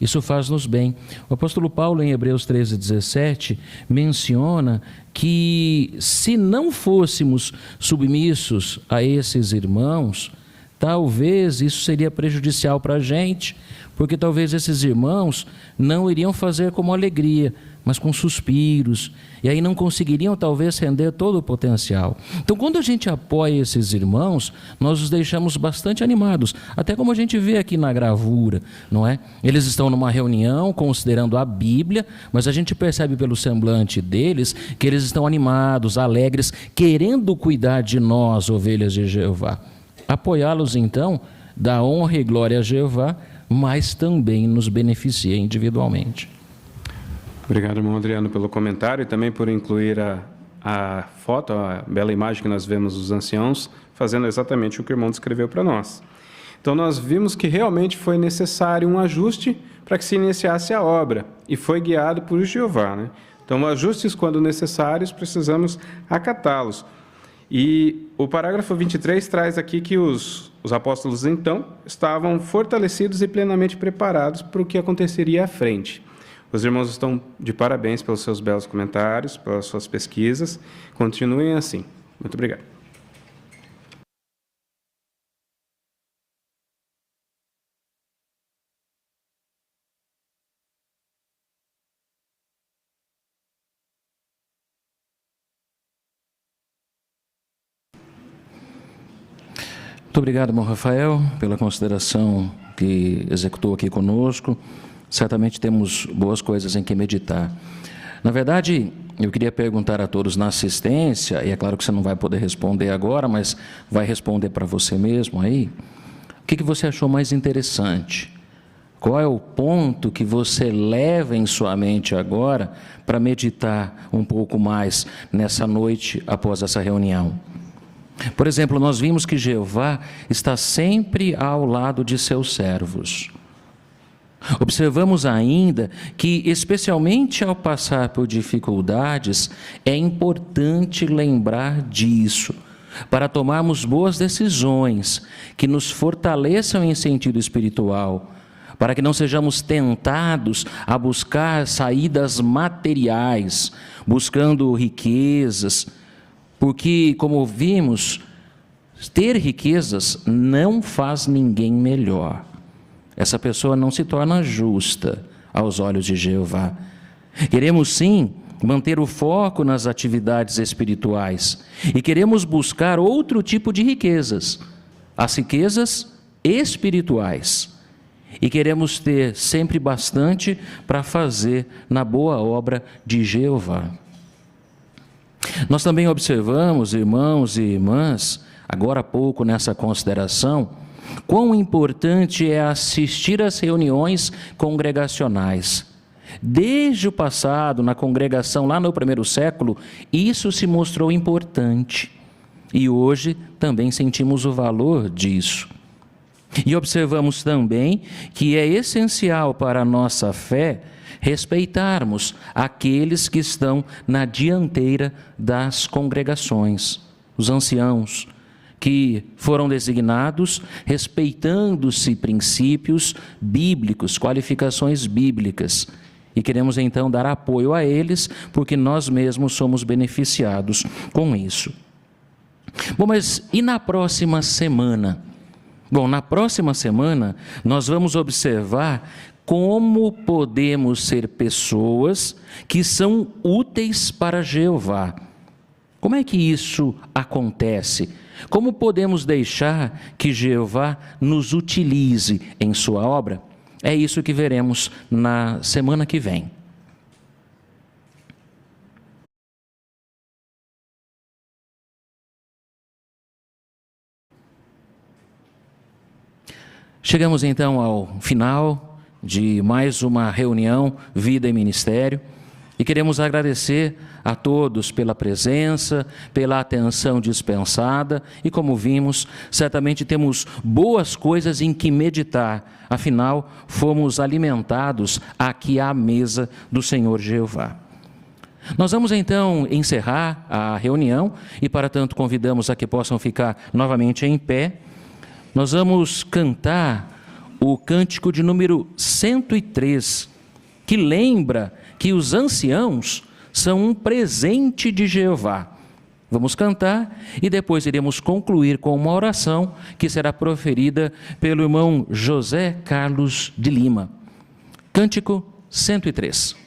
Isso faz-nos bem. O apóstolo Paulo, em Hebreus 13:17, menciona que se não fôssemos submissos a esses irmãos, talvez isso seria prejudicial para a gente, porque talvez esses irmãos não iriam fazer com alegria, mas com suspiros, e aí não conseguiriam talvez render todo o potencial. Então, quando a gente apoia esses irmãos, nós os deixamos bastante animados, até como a gente vê aqui na gravura, não é? Eles estão numa reunião considerando a Bíblia, mas a gente percebe pelo semblante deles que eles estão animados, alegres, querendo cuidar de nós, ovelhas de Jeová. Apoiá-los, então, dá honra e glória a Jeová, mas também nos beneficia individualmente. Obrigado, irmão Adriano, pelo comentário e também por incluir a foto, a bela imagem que nós vemos dos anciãos, fazendo exatamente o que o irmão descreveu para nós. Então, nós vimos que realmente foi necessário um ajuste para que se iniciasse a obra, e foi guiado por Jeová, né? Então, ajustes, quando necessários, precisamos acatá-los. E o parágrafo 23 traz aqui que os apóstolos, então, estavam fortalecidos e plenamente preparados para o que aconteceria à frente. Os irmãos estão de parabéns pelos seus belos comentários, pelas suas pesquisas. Continuem assim. Muito obrigado. Muito obrigado, irmão Rafael, pela consideração que executou aqui conosco. Certamente temos boas coisas em que meditar. Na verdade, eu queria perguntar a todos na assistência, e é claro que você não vai poder responder agora, mas vai responder para você mesmo aí. O que você achou mais interessante? Qual é o ponto que você leva em sua mente agora para meditar um pouco mais nessa noite após essa reunião? Por exemplo, nós vimos que Jeová está sempre ao lado de seus servos. Observamos ainda que, especialmente ao passar por dificuldades, é importante lembrar disso, para tomarmos boas decisões, que nos fortaleçam em sentido espiritual, para que não sejamos tentados a buscar saídas materiais, buscando riquezas, porque, como vimos, ter riquezas não faz ninguém melhor. Essa pessoa não se torna justa aos olhos de Jeová. Queremos sim manter o foco nas atividades espirituais e queremos buscar outro tipo de riquezas, as riquezas espirituais. E queremos ter sempre bastante para fazer na boa obra de Jeová. Nós também observamos, irmãos e irmãs, agora há pouco nessa consideração, quão importante é assistir às reuniões congregacionais. Desde o passado, na congregação lá no primeiro século, isso se mostrou importante. E hoje também sentimos o valor disso. E observamos também que é essencial para a nossa fé respeitarmos aqueles que estão na dianteira das congregações, os anciãos, que foram designados respeitando-se princípios bíblicos, qualificações bíblicas. E queremos então dar apoio a eles, porque nós mesmos somos beneficiados com isso. Bom, mas e na próxima semana? Bom, na próxima semana nós vamos observar como podemos ser pessoas que são úteis para Jeová. Como é que isso acontece? Como podemos deixar que Jeová nos utilize em sua obra? É isso que veremos na semana que vem. Chegamos então ao final de mais uma reunião Vida e Ministério e queremos agradecer a todos pela presença, pela atenção dispensada e, como vimos, certamente temos boas coisas em que meditar, afinal, fomos alimentados aqui à mesa do Senhor Jeová. Nós vamos então encerrar a reunião e, para tanto, convidamos a que possam ficar novamente em pé. Nós vamos cantar o cântico de número 103, que lembra que os anciãos são um presente de Jeová. Vamos cantar e depois iremos concluir com uma oração que será proferida pelo irmão José Carlos de Lima. Cântico 103.